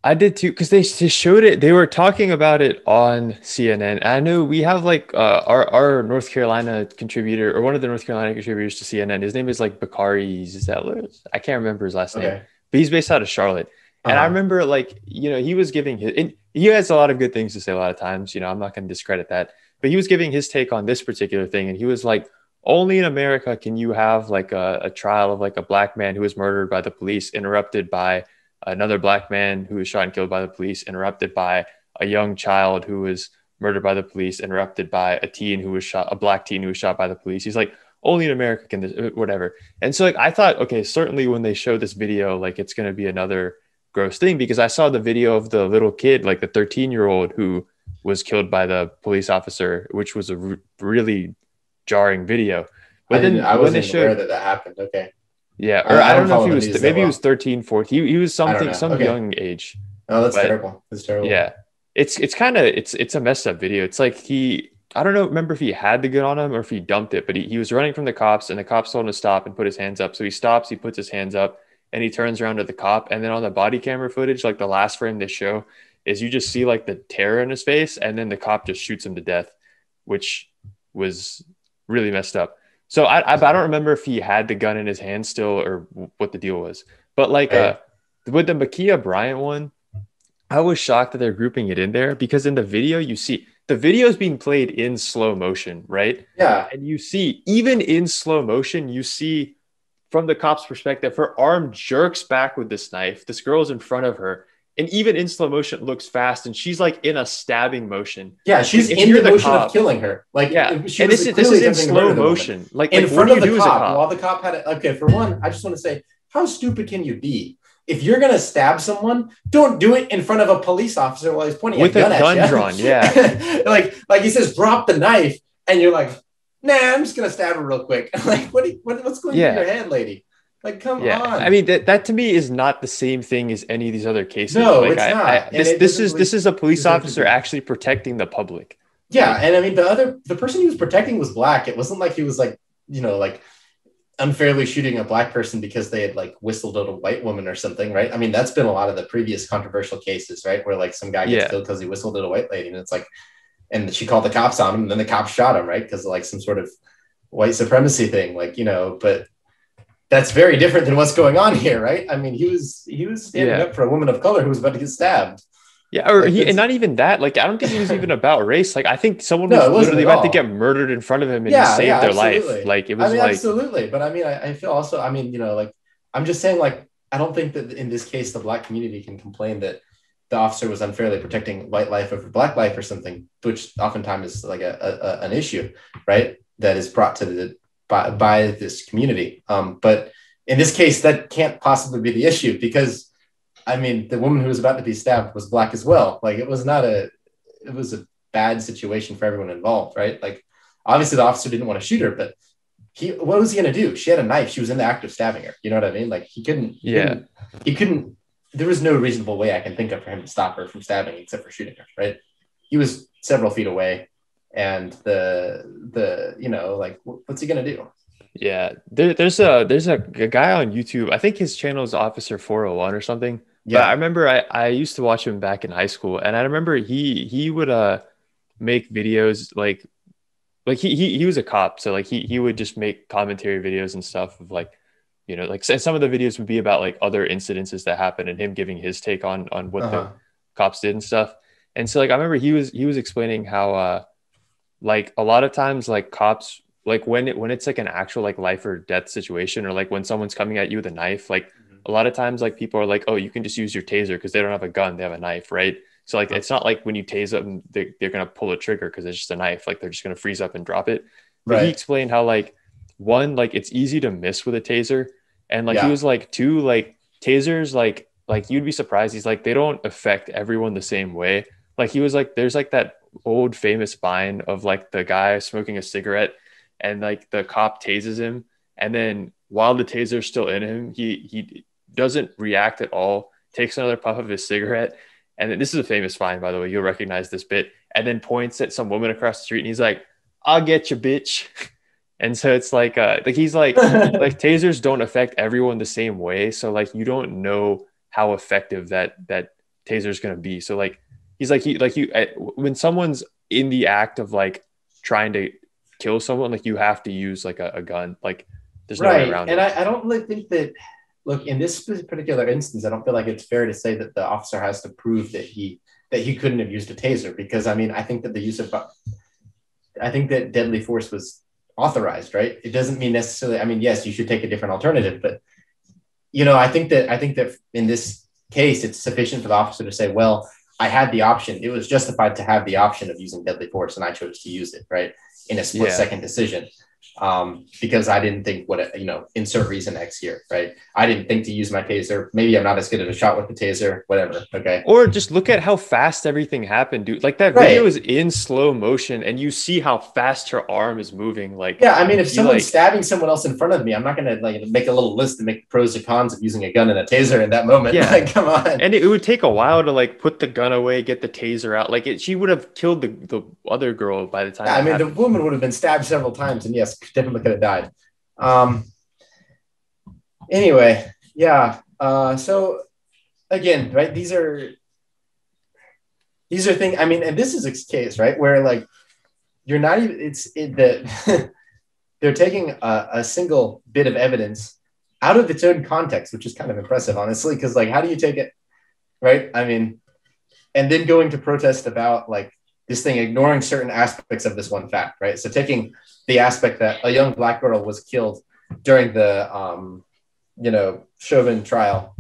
Speaker 1: I did too, because they showed it. They were talking about it on CNN. I know we have like our North Carolina contributor or one of the North Carolina contributors to CNN. His name is like Bakari Zellers. I can't remember his last name,
Speaker 2: Okay.
Speaker 1: but he's based out of Charlotte. And I
Speaker 2: Uh-huh.
Speaker 1: remember like, he was giving and he has a lot of good things to say a lot of times. I'm not going to discredit that, but he was giving his take on this particular thing. And he was like, only in America can you have like a trial of like a black man who was murdered by the police interrupted by another black man who was shot and killed by the police, interrupted by a young child who was murdered by the police, interrupted by a black teen who was shot by the police. He's like, only in America can this, whatever. And so like I thought, okay, certainly when they show this video, like it's going to be another gross thing because I saw the video of the little kid, like the 13-year-old who was killed by the police officer, which was a really jarring video. But then
Speaker 2: I
Speaker 1: when they
Speaker 2: wasn't even aware
Speaker 1: showed
Speaker 2: that that happened. Okay.
Speaker 1: yeah, or I
Speaker 2: I don't
Speaker 1: don't know if
Speaker 2: follow
Speaker 1: he
Speaker 2: the
Speaker 1: was
Speaker 2: news that
Speaker 1: maybe he was
Speaker 2: well.
Speaker 1: 13, 14. He was
Speaker 2: I don't
Speaker 1: something
Speaker 2: know.
Speaker 1: some
Speaker 2: Okay.
Speaker 1: young age.
Speaker 2: Oh, that's
Speaker 1: But
Speaker 2: terrible. That's terrible.
Speaker 1: yeah, it's kind of it's a messed up video. It's like I don't know, remember if he had the gun on him or if he dumped it, but he was running from the cops and the cops told him to stop and put his hands up. So he stops, he puts his hands up and he turns around to the cop. And then on the body camera footage, like the last frame they show is you just see like the terror in his face and then the cop just shoots him to death, which was really messed up. So I don't remember if he had the gun in his hand still or what the deal was. But like
Speaker 2: Right.
Speaker 1: with the Makiah Bryant one, I was shocked that they're grouping it in there because in the video you see the video is being played in slow motion, right?
Speaker 2: Yeah.
Speaker 1: And you see even in slow motion, you see from the cop's perspective, her arm jerks back with this knife. This girl's in front of her, and even in slow motion, it looks fast, and she's like in a stabbing motion.
Speaker 2: Yeah.
Speaker 1: Like
Speaker 2: She's
Speaker 1: if
Speaker 2: in
Speaker 1: you're
Speaker 2: the
Speaker 1: the
Speaker 2: motion of
Speaker 1: cop,
Speaker 2: killing her. Like
Speaker 1: yeah,
Speaker 2: she
Speaker 1: and
Speaker 2: was
Speaker 1: this
Speaker 2: clearly
Speaker 1: is in
Speaker 2: attempting to murder
Speaker 1: slow
Speaker 2: the woman
Speaker 1: motion.
Speaker 2: in
Speaker 1: Like what
Speaker 2: front
Speaker 1: do
Speaker 2: of
Speaker 1: you
Speaker 2: the
Speaker 1: do as a
Speaker 2: cop while
Speaker 1: cop?
Speaker 2: the cop had it. Okay. For one, I just want to say, how stupid can you be? If you're going to stab someone, don't do it in front of a police officer while he's pointing a
Speaker 1: With a
Speaker 2: gun at
Speaker 1: gun drawn, yeah.
Speaker 2: you. like he says, drop the knife. And you're like, nah, I'm just going to stab her real quick. Like, what's going through your
Speaker 1: Yeah.
Speaker 2: head, lady? Like, come
Speaker 1: Yeah, I
Speaker 2: on.
Speaker 1: mean that to me is not the same thing as any of these other cases.
Speaker 2: No,
Speaker 1: Like
Speaker 2: it's
Speaker 1: I
Speaker 2: not. And
Speaker 1: this
Speaker 2: it
Speaker 1: this
Speaker 2: doesn't
Speaker 1: is
Speaker 2: really
Speaker 1: this is a police
Speaker 2: deserve to
Speaker 1: officer
Speaker 2: be.
Speaker 1: actually protecting the public.
Speaker 2: Yeah,
Speaker 1: Like
Speaker 2: and I mean the person he was protecting was black. It wasn't like he was like, like unfairly shooting a black person because they had like whistled at a white woman or something, right? I mean, that's been a lot of the previous controversial cases, right? Where like some guy gets
Speaker 1: yeah,
Speaker 2: killed because he whistled at a white lady, and it's like, and she called the cops on him, and then the cops shot him, right? Because of like some sort of white supremacy thing, like, but that's very different than what's going on here, right? I mean, he was standing
Speaker 1: yeah.
Speaker 2: up for a woman of color who was about to get stabbed.
Speaker 1: Yeah, or
Speaker 2: Like
Speaker 1: and
Speaker 2: that's
Speaker 1: not even that. Like I don't think it was even about race. Like I think someone
Speaker 2: no,
Speaker 1: was
Speaker 2: it wasn't
Speaker 1: literally
Speaker 2: at
Speaker 1: about to get
Speaker 2: all.
Speaker 1: murdered in front of him and he
Speaker 2: Yeah, yeah,
Speaker 1: saved their life.
Speaker 2: absolutely.
Speaker 1: Like it
Speaker 2: I
Speaker 1: was
Speaker 2: mean,
Speaker 1: like
Speaker 2: absolutely. But I mean, I feel also, I mean, I'm just saying, like, I don't think that in this case, the black community can complain that the officer was unfairly protecting white life over black life or something, which oftentimes is like an issue, right? that is brought to the by this community. But in this case, that can't possibly be the issue because, I mean, the woman who was about to be stabbed was Black as well. Like it was a bad situation for everyone involved, right? Like obviously the officer didn't want to shoot her, but what was he going to do? She had a knife. She was in the act of stabbing her. You know what I mean? Like he couldn't, there was no reasonable way I can think of for him to stop her from stabbing except for shooting her, right? He was several feet away and like, what's he going to do?
Speaker 1: Yeah, there's a guy on YouTube. I think his channel is Officer 401 or something. But I remember I used to watch him back in high school, and I remember he would make videos like he was a cop, so like he would just make commentary videos and stuff of like, like some of the videos would be about like other incidences that happened and him giving his take on what the cops did and stuff. And so like I remember he was explaining how like a lot of times like cops, like when it's like an actual like life or death situation, or like when someone's coming at you with a knife, like a lot of times like people are like, oh, you can just use your taser because they don't have a gun, they have a knife, right? So like it's not like when you tase them, they're gonna pull a trigger because it's just a knife, like they're just gonna freeze up and drop it. But he explained how like one, like it's easy to miss with a taser, and like he was like two, like tasers, like you'd be surprised, he's like they don't affect everyone the same way. Like he was like there's like that old famous vine of like the guy smoking a cigarette and like the cop tases him, and then while the taser's still in him, he doesn't react at all, takes another puff of his cigarette, and then, this is a famous vine, by the way, you'll recognize this bit, and then points at some woman across the street and he's like, I'll get you, bitch. And so it's like he's like like tasers don't affect everyone the same way, so like you don't know how effective that taser is going to be. So like he's like when someone's in the act of like trying to kill someone, like you have to use like a gun, like there's no way around
Speaker 2: it. And
Speaker 1: I
Speaker 2: don't really think that, look, in this particular instance, I don't feel like it's fair to say that the officer has to prove that he couldn't have used a taser, because I mean, I think that deadly force was authorized, right? It doesn't mean necessarily, I mean, yes, you should take a different alternative, but I think that in this case, it's sufficient for the officer to say, well, I had the option. It was justified to have the option of using deadly force, and I chose to use it, right? In a split second decision. Because I didn't think insert reason X here, right? I didn't think to use my taser. Maybe I'm not as good at a shot with the taser, whatever. Okay.
Speaker 1: Or just look at how fast everything happened, dude. Like that video is in slow motion and you see how fast her arm is moving. Like,
Speaker 2: yeah, I mean, if someone's stabbing someone else in front of me, I'm not going to like make a little list and make the pros and cons of using a gun and a taser in that moment. Yeah. Like, come on.
Speaker 1: And it would take a while to like put the gun away, get the taser out. Like she would have killed the other girl by the time.
Speaker 2: Yeah, I mean, the woman would have been stabbed several times and yes, definitely could have died. Anyway, yeah. So again, right, these are things, I mean, and this is a case, right, where like you're not even, that they're taking a single bit of evidence out of its own context, which is kind of impressive, honestly, because like, how do you take it, right? I mean, and then going to protest about like this thing, ignoring certain aspects of this one fact, right? So taking the aspect that a young Black girl was killed during the, Chauvin trial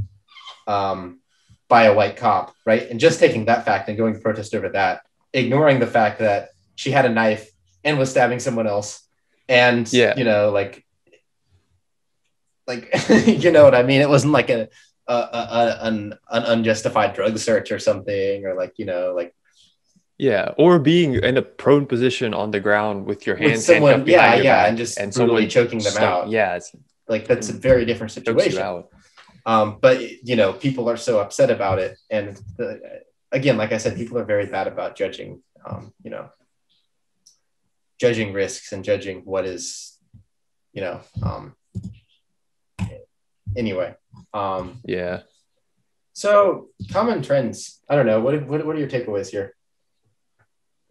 Speaker 2: by a white cop, right? And just taking that fact and going to protest over that, ignoring the fact that she had a knife and was stabbing someone else. And, like, you know what I mean? It wasn't like an unjustified drug search or something, or like,
Speaker 1: yeah, or being in a prone position on the ground with your hands
Speaker 2: handcuffed behind your back and just brutally choking them out.
Speaker 1: Yeah, it's
Speaker 2: like that's a very different situation. But people are so upset about it, and again, like I said, people are very bad about judging, judging risks and judging what is, anyway.
Speaker 1: Yeah.
Speaker 2: So common trends. I don't know. What are your takeaways here?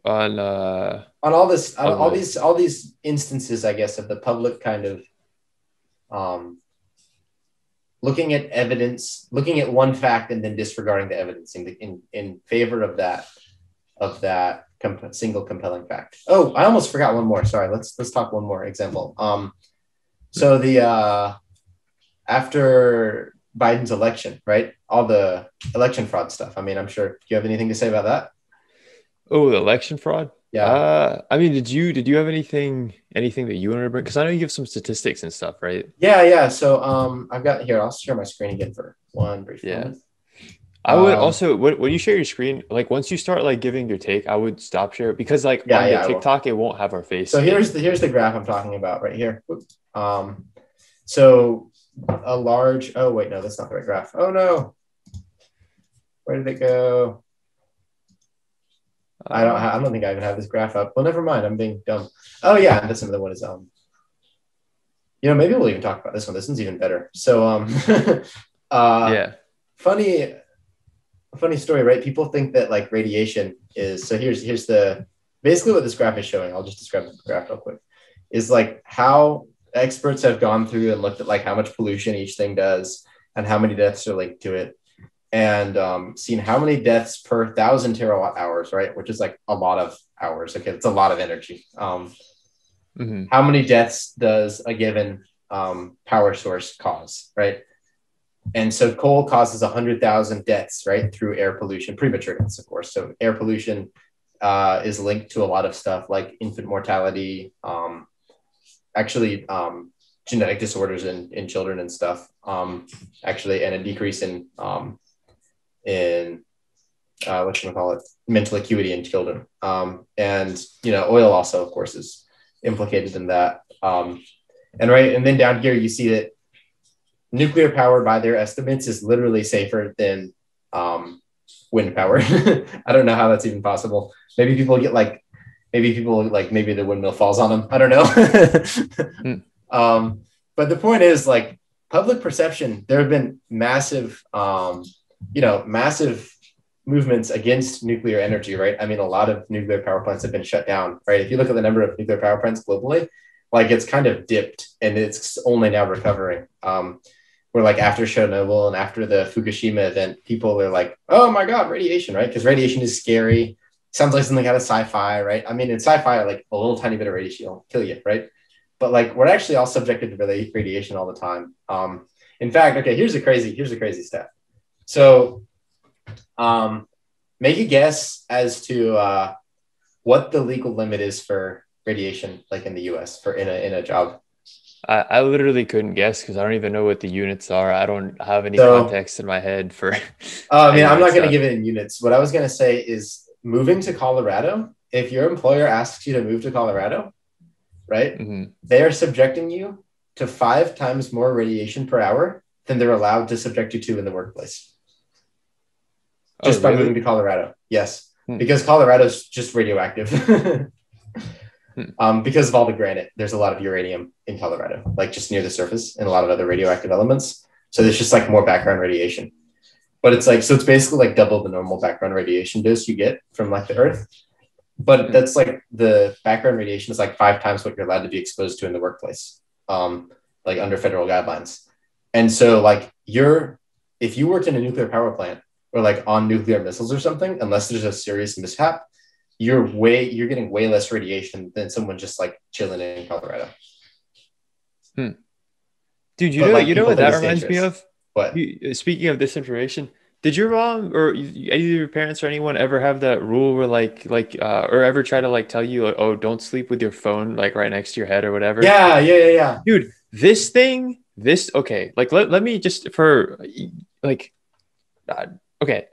Speaker 1: On
Speaker 2: all these instances, I guess, of the public kind of looking at evidence, looking at one fact and then disregarding the evidence in favor of that single compelling fact. Oh, I almost forgot one more. Sorry. Let's talk one more example. So the after Biden's election, right? All the election fraud stuff. I mean, I'm sure. Do you have anything to say about that?
Speaker 1: Oh, the election fraud.
Speaker 2: Yeah.
Speaker 1: I mean, did you have anything that you wanted to bring? Because I know you have some statistics and stuff, right?
Speaker 2: Yeah. So I've got here, I'll share my screen again for one brief
Speaker 1: Yeah.
Speaker 2: moment.
Speaker 1: I would
Speaker 2: Um,
Speaker 1: also when you share your screen, like once you start like giving your take, I would stop share because like on the
Speaker 2: yeah, I will.
Speaker 1: TikTok, it won't have our face
Speaker 2: So here's
Speaker 1: in.
Speaker 2: the graph I'm talking about right here. Um, so a large, oh wait, no, that's not the right graph. Oh no, where did it go?
Speaker 1: Uh,
Speaker 2: I don't think I even have this graph up. Well, never mind. I'm being dumb. Oh yeah, and that's another one is maybe we'll even talk about this one. This one's even better. So uh,
Speaker 1: yeah.
Speaker 2: funny funny story, right? People think that like radiation is so. Here's the basically what this graph is showing. I'll just describe the graph real quick. Is like how experts have gone through and looked at like how much pollution each thing does and how many deaths are linked to it, and seen how many deaths per 1,000 terawatt hours, right? Which is like a lot of hours. Okay, it's a lot of energy.
Speaker 1: Hmm.
Speaker 2: How many deaths does a given power source cause, right? And so coal causes 100,000 deaths, right, through air pollution, premature deaths, of course. So air pollution is linked to a lot of stuff like infant mortality, actually genetic disorders in children and stuff, actually, and a decrease in what you call it, mental acuity in children. And oil also, of course, is implicated in that. And then down here you see that nuclear power, by their estimates, is literally safer than wind power. I don't know how that's even possible. Maybe people get like, maybe the windmill falls on them. I don't know.
Speaker 1: Hmm.
Speaker 2: But the point is, like, public perception, there have been massive, massive movements against nuclear energy, right? I mean, a lot of nuclear power plants have been shut down, right? If you look at the number of nuclear power plants globally, like it's kind of dipped and it's only now recovering. Where like after Chernobyl and after the Fukushima event, people are like, oh my God, radiation, right? Because radiation is scary. Sounds like something out of sci-fi, right? I mean, in sci-fi, like a little tiny bit of radiation will kill you, right? But like we're actually all subjected to radiation all the time. In fact, okay, here's a crazy stat. So make a guess as to what the legal limit is for radiation, like in the US for in a job.
Speaker 1: I literally couldn't guess because I don't even know what the units are. I don't have any
Speaker 2: So
Speaker 1: context in my head for
Speaker 2: I mean,
Speaker 1: any of
Speaker 2: I'm
Speaker 1: that
Speaker 2: not going to
Speaker 1: stuff.
Speaker 2: give it in units. What I was going to say is moving to Colorado, if your employer asks you to move to Colorado, right,
Speaker 1: Hmm.
Speaker 2: they are subjecting you to 5 times more radiation per hour than they're allowed to subject you to in the workplace
Speaker 1: Oh,
Speaker 2: just by moving
Speaker 1: really?
Speaker 2: to Colorado. Yes,
Speaker 1: Hmm.
Speaker 2: because Colorado's just radioactive.
Speaker 1: Hmm.
Speaker 2: Because of all the granite, there's a lot of uranium in Colorado, like just near the surface, and a lot of other radioactive elements. So there's just like more background radiation. But it's like, so it's basically like double the normal background radiation dose you get from like the Earth. But
Speaker 1: Hmm.
Speaker 2: that's like the background radiation is like 5 times what you're allowed to be exposed to in the workplace, like under federal guidelines. And so like if you worked in a nuclear power plant or like on nuclear missiles or something, unless there's a serious mishap, you're getting way less radiation than someone just like chilling in Colorado.
Speaker 1: Hmm. Dude, you
Speaker 2: But
Speaker 1: know,
Speaker 2: like
Speaker 1: you know
Speaker 2: people
Speaker 1: what
Speaker 2: think
Speaker 1: that
Speaker 2: it's
Speaker 1: reminds me
Speaker 2: dangerous.
Speaker 1: of?
Speaker 2: What?
Speaker 1: Speaking of this information, did your mom or any of your parents or anyone ever have that rule where or ever try to like tell you like, oh, don't sleep with your phone like right next to your head or whatever?
Speaker 2: Yeah.
Speaker 1: Dude, this thing, this okay, like let me just for like okay,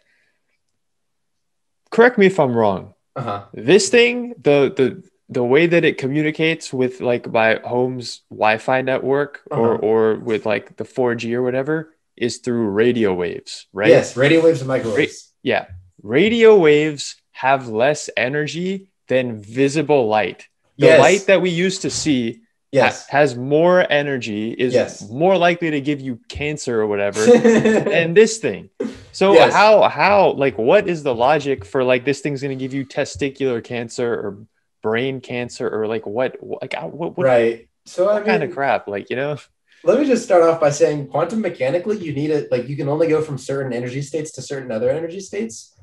Speaker 1: correct me if I'm wrong.
Speaker 2: Uh-huh.
Speaker 1: This thing, the way that it communicates with like my home's Wi-Fi network
Speaker 2: Uh-huh.
Speaker 1: or with like the 4G or whatever is through radio waves, right?
Speaker 2: Yes, radio waves and
Speaker 1: Ra-
Speaker 2: microwaves.
Speaker 1: yeah. Radio waves have less energy than visible light. The light
Speaker 2: Yes.
Speaker 1: that we used to see
Speaker 2: Yes.
Speaker 1: has more energy, is
Speaker 2: Yes.
Speaker 1: more likely to give you cancer or whatever than this thing. So
Speaker 2: Yes.
Speaker 1: how like what is the logic for like this thing's going to give you testicular cancer or brain cancer or like
Speaker 2: Right. So I
Speaker 1: what kind of
Speaker 2: mean,
Speaker 1: crap, like, you know?
Speaker 2: let me just start off by saying quantum mechanically, you need it like you can only go from certain energy states to certain other energy states.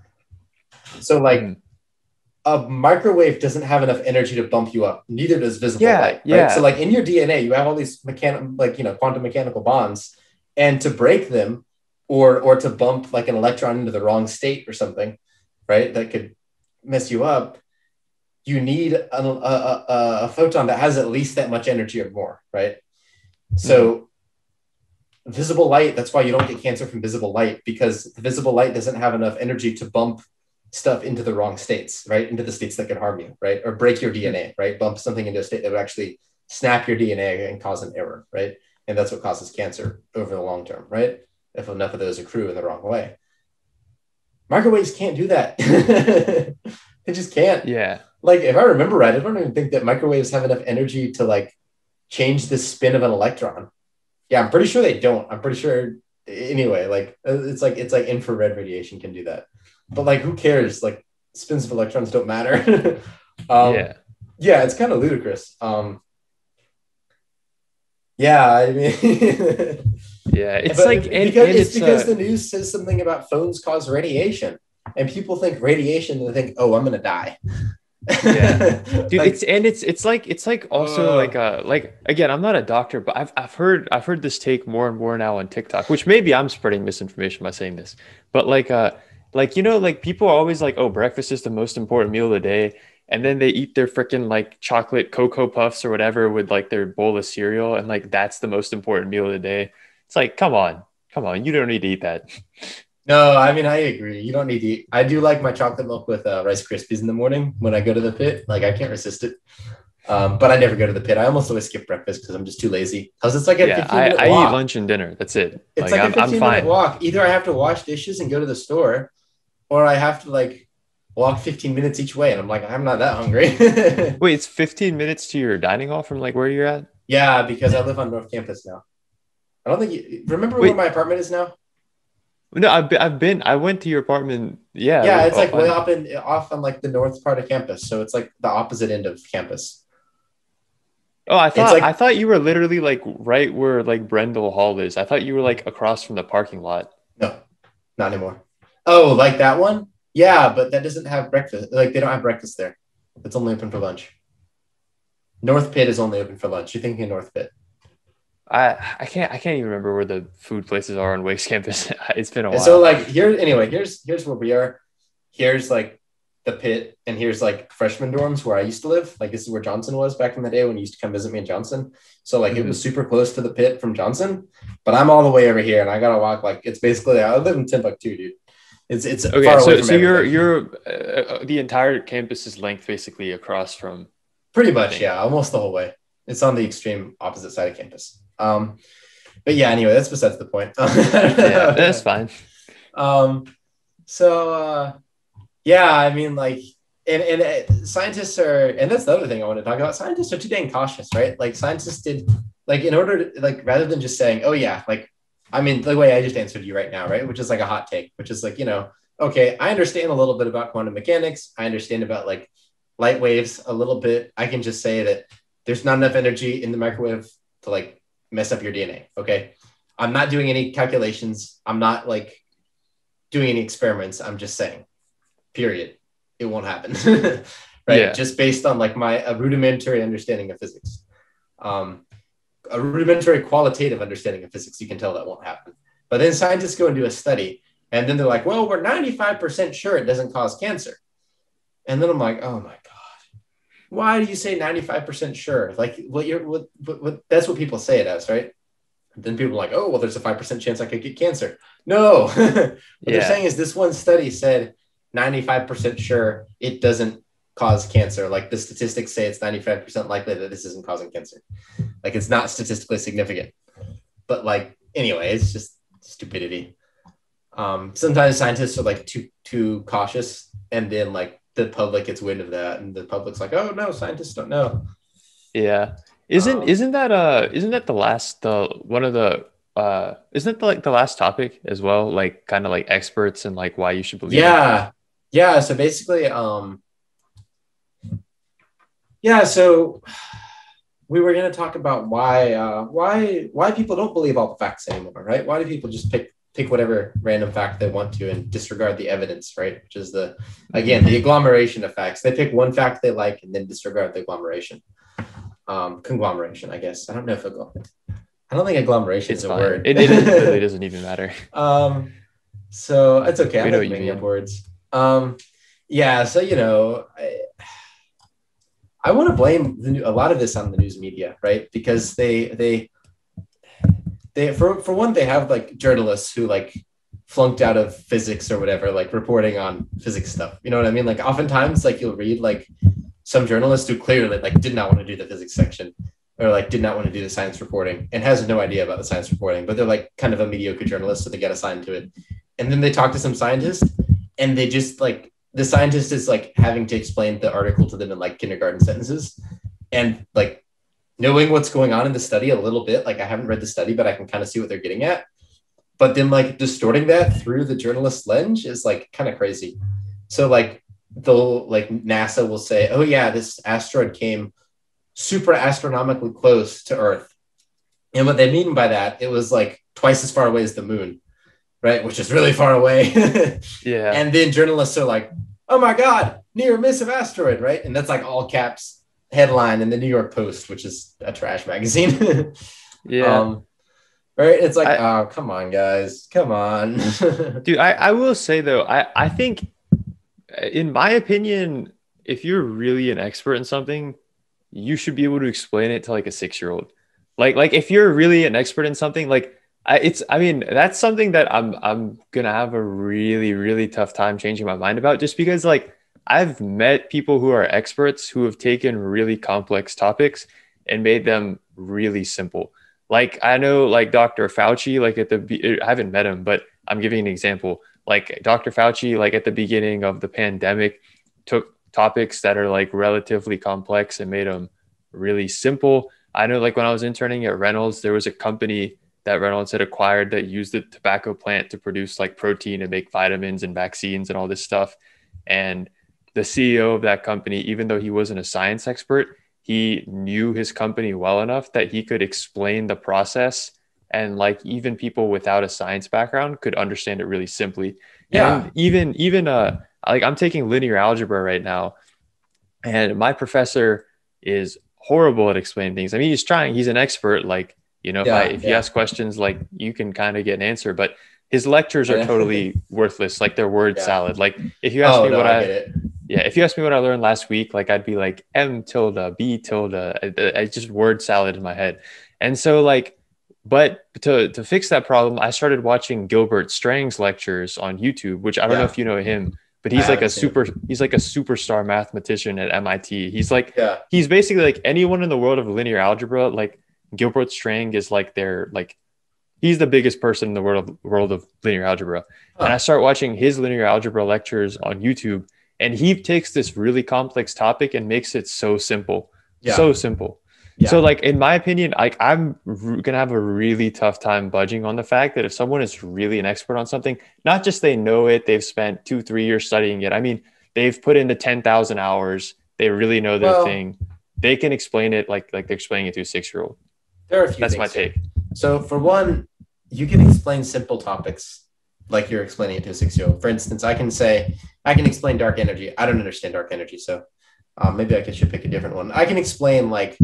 Speaker 2: So like
Speaker 1: Mhm.
Speaker 2: a microwave doesn't have enough energy to bump you up. Neither does visible
Speaker 1: Yeah,
Speaker 2: light, right? So
Speaker 1: yeah.
Speaker 2: like in your DNA, you have all these quantum mechanical bonds, and to break them or to bump like an electron into the wrong state or something, right? That could mess you up, you need a photon that has at least that much energy or more, right? So visible light, that's why you don't get cancer from visible light, because the visible light doesn't have enough energy to bump stuff into the wrong states, right? Into the states that could harm you, right? Or break your DNA, right? Bump something into a state that would actually snap your DNA and cause an error, right? And that's what causes cancer over the long term, right? If enough of those accrue in the wrong way. Microwaves can't do that. They just can't.
Speaker 1: Yeah.
Speaker 2: Like, if I remember right, I don't even think that microwaves have enough energy to like change the spin of an electron. Yeah, I'm pretty sure they don't. I'm pretty sure anyway, like it's like infrared radiation can do that. But like who cares? Like spins of electrons don't matter.
Speaker 1: Yeah.
Speaker 2: Yeah, it's kind of ludicrous. Yeah, I mean
Speaker 1: Yeah, it's
Speaker 2: but
Speaker 1: like
Speaker 2: because the news says something about phones cause radiation, and people think radiation and they think, oh, I'm gonna die.
Speaker 1: yeah. Dude,
Speaker 2: Like,
Speaker 1: it's like also like again, I'm not a doctor, but I've heard this take more and more now on TikTok, which maybe I'm spreading misinformation by saying this. But like you know, like people are always like, oh, breakfast is the most important meal of the day. And then they eat their freaking like chocolate Cocoa Puffs or whatever with like their bowl of cereal, and like that's the most important meal of the day. It's like, come on, you don't need to eat that.
Speaker 2: no, I mean I agree. You don't need to eat. I do like my chocolate milk with Rice Krispies in the morning when I go to the pit. Like I can't resist it. But I never go to the pit. I almost always skip breakfast because I'm just too lazy. Because it's like a
Speaker 1: Yeah,
Speaker 2: 15-minute
Speaker 1: I eat
Speaker 2: walk.
Speaker 1: lunch and dinner. That's it.
Speaker 2: It's
Speaker 1: Like
Speaker 2: like a
Speaker 1: I'm
Speaker 2: 15-minute
Speaker 1: fine.
Speaker 2: walk. Either I have to wash dishes and go to the store, or I have to like walk 15 minutes each way. And I'm like, I'm not that hungry.
Speaker 1: Wait, it's 15 minutes to your dining hall from like where you're at?
Speaker 2: Yeah, because I live on North Campus now. I don't think you remember where
Speaker 1: Wait,
Speaker 2: my apartment is now?
Speaker 1: no, I went to your apartment. Yeah,
Speaker 2: Yeah, it's like way
Speaker 1: on,
Speaker 2: up and off on like the north part of campus. So it's like the opposite end of campus.
Speaker 1: oh,
Speaker 2: It's
Speaker 1: I
Speaker 2: like,
Speaker 1: thought you were literally like right where like Brendel Hall is. I thought you were like across from the parking lot.
Speaker 2: no, not anymore. Oh, like that one? Yeah, but that doesn't have breakfast. Like they don't have breakfast there. It's only open for lunch. North Pit is only open for lunch. You're thinking North Pit.
Speaker 1: I can't even remember where the food places are on Wake's campus. It's been a
Speaker 2: And so
Speaker 1: while.
Speaker 2: like here, anyway, here's where we are. Here's like the pit, and here's like freshman dorms where I used to live. Like this is where Johnson was back in the day when he used to come visit me in Johnson. So like it was super close to the pit from Johnson, but I'm all the way over here, and I gotta walk like it's basically I live in Timbuktu, dude. It's
Speaker 1: Okay,
Speaker 2: far away from
Speaker 1: so
Speaker 2: everything.
Speaker 1: you're the entire campus's length basically across from
Speaker 2: Pretty
Speaker 1: the
Speaker 2: much,
Speaker 1: thing.
Speaker 2: yeah, almost the whole way. It's on the extreme opposite side of campus. But yeah, anyway, that's besides the point.
Speaker 1: Yeah, that's fine.
Speaker 2: um, so yeah, I mean, like, and scientists are, and that's the other thing I want to talk about. Scientists are too dang cautious, right? Like, scientists did, like, in order to, like, rather than just saying, oh yeah, like, I mean, the way I just answered you right now, right, which is like a hot take, which is like, okay, I understand a little bit about quantum mechanics. I understand about like light waves a little bit. I can just say that there's not enough energy in the microwave to like mess up your DNA. Okay. I'm not doing any calculations. I'm not like doing any experiments. I'm just saying, period. It won't happen. Right.
Speaker 1: Yeah.
Speaker 2: Just based on like a rudimentary understanding of physics. A rudimentary qualitative understanding of physics, you can tell that won't happen. But then scientists go and do a study, and then they're like, well, we're 95% sure it doesn't cause cancer. And then I'm like, oh my God, why do you say 95% sure? Like what that's what people say it as, right? And then people are like, oh, well, there's a 5% chance I could get cancer. No, what they're
Speaker 1: Yeah.
Speaker 2: saying is this one study said 95% sure it doesn't cause cancer. Like the statistics say it's 95% likely that this isn't causing cancer. Like it's not statistically significant. But like, anyway, it's just stupidity. Sometimes scientists are like too cautious, and then like the public gets wind of that, and the public's like, oh no, scientists don't know.
Speaker 1: Yeah.
Speaker 2: Um,
Speaker 1: Isn't that the last the one of the isn't that like the last topic as well? Like kind of like experts and like why you should believe them?
Speaker 2: yeah, yeah. So basically, yeah. So we were going to talk about why people don't believe all the facts anymore, right? Why do people just pick whatever random fact they want to and disregard the evidence, right? Which is the agglomeration of facts. They pick one fact they like and then disregard the agglomeration. Conglomeration, I guess. I don't know if I don't think agglomeration
Speaker 1: It's
Speaker 2: is a
Speaker 1: fine.
Speaker 2: word.
Speaker 1: It literally doesn't even matter.
Speaker 2: So it's okay. I
Speaker 1: We know
Speaker 2: like
Speaker 1: what you
Speaker 2: making up
Speaker 1: mean.
Speaker 2: words. Yeah, so I want to blame a lot of this on the news media, right? Because they for one, they have like journalists who like flunked out of physics or whatever, like reporting on physics stuff. You know what I mean? Like oftentimes, like you'll read like some journalist who clearly like did not want to do the physics section or like did not want to do the science reporting and has no idea about the science reporting, but they're like kind of a mediocre journalist, so they get assigned to it. And then they talk to some scientist and they just like the scientist is like having to explain the article to them in like kindergarten sentences. And like knowing what's going on in the study a little bit, like I haven't read the study, but I can kind of see what they're getting at. But then like distorting that through the journalist lens is like kind of crazy. So like they'll like NASA will say, oh yeah, this asteroid came super astronomically close to Earth. And what they mean by that, it was like twice as far away as the moon, right? Which is really far away.
Speaker 1: Yeah.
Speaker 2: And then journalists are like, oh my God, near miss of asteroid, right? And that's like all caps headline in the New York Post, which is a trash magazine.
Speaker 1: Yeah.
Speaker 2: Right? It's like,
Speaker 1: I
Speaker 2: oh, come on, guys. Come on.
Speaker 1: Dude, I will say though, I think in my opinion, if you're really an expert in something, you should be able to explain it to like a 6-year-old. Like if you're really an expert in something, like I mean, that's something that I'm gonna have a really, really tough time changing my mind about just because like I've met people who are experts who have taken really complex topics and made them really simple. Like I know like Dr. Fauci, like I haven't met him, but I'm giving an example. Like Dr. Fauci, like at the beginning of the pandemic, took topics that are like relatively complex and made them really simple. I know like when I was interning at Reynolds, there was a company that Reynolds had acquired that used the tobacco plant to produce like protein and make vitamins and vaccines and all this stuff. And the CEO of that company, even though he wasn't a science expert, he knew his company well enough that he could explain the process and like even people without a science background could understand it really simply.
Speaker 2: Yeah.
Speaker 1: And even like I'm taking linear algebra right now and my professor is horrible at explaining things. I mean, he's trying, he's an expert. Like,
Speaker 2: Yeah.
Speaker 1: if you
Speaker 2: Yeah.
Speaker 1: ask questions, like you can kind of get an answer, but his lectures are
Speaker 2: Yeah.
Speaker 1: todally worthless. Like they're word
Speaker 2: Yeah.
Speaker 1: salad. Like if you ask
Speaker 2: Oh,
Speaker 1: me
Speaker 2: no,
Speaker 1: what
Speaker 2: I get it.
Speaker 1: yeah, if you ask me what I learned last week, like I'd be like M tilde, B tilde, I just word salad in my head. And so like, but to fix that problem, I started watching Gilbert Strang's lectures on YouTube, which I don't know
Speaker 2: Yeah.
Speaker 1: if you know him, but
Speaker 2: I haven't seen it.
Speaker 1: he's like a superstar mathematician at MIT.
Speaker 2: Yeah.
Speaker 1: He's basically like anyone in the world of linear algebra, like Gilbert Strang is like their like he's the biggest person in the world of linear algebra. And I
Speaker 2: Huh.
Speaker 1: start watching his linear algebra lectures on YouTube, and he takes this really complex topic and makes it so simple,
Speaker 2: Yeah.
Speaker 1: so simple. So,
Speaker 2: Yeah.
Speaker 1: like in my opinion, like gonna have a really tough time budging on the fact that if someone is really an expert on something, not just they know it, they've spent 2, 3 years studying it. I mean, they've put in the 10,000 hours. They really know their
Speaker 2: Well,
Speaker 1: thing. They can explain it like they're explaining it to a 6-year-old.
Speaker 2: there are a few
Speaker 1: That's my
Speaker 2: things here.
Speaker 1: take.
Speaker 2: So, for one, you can explain simple topics like you're explaining it to a 6-year-old. For instance, I can explain dark energy. I don't understand dark energy, so maybe should pick a different one. I can explain like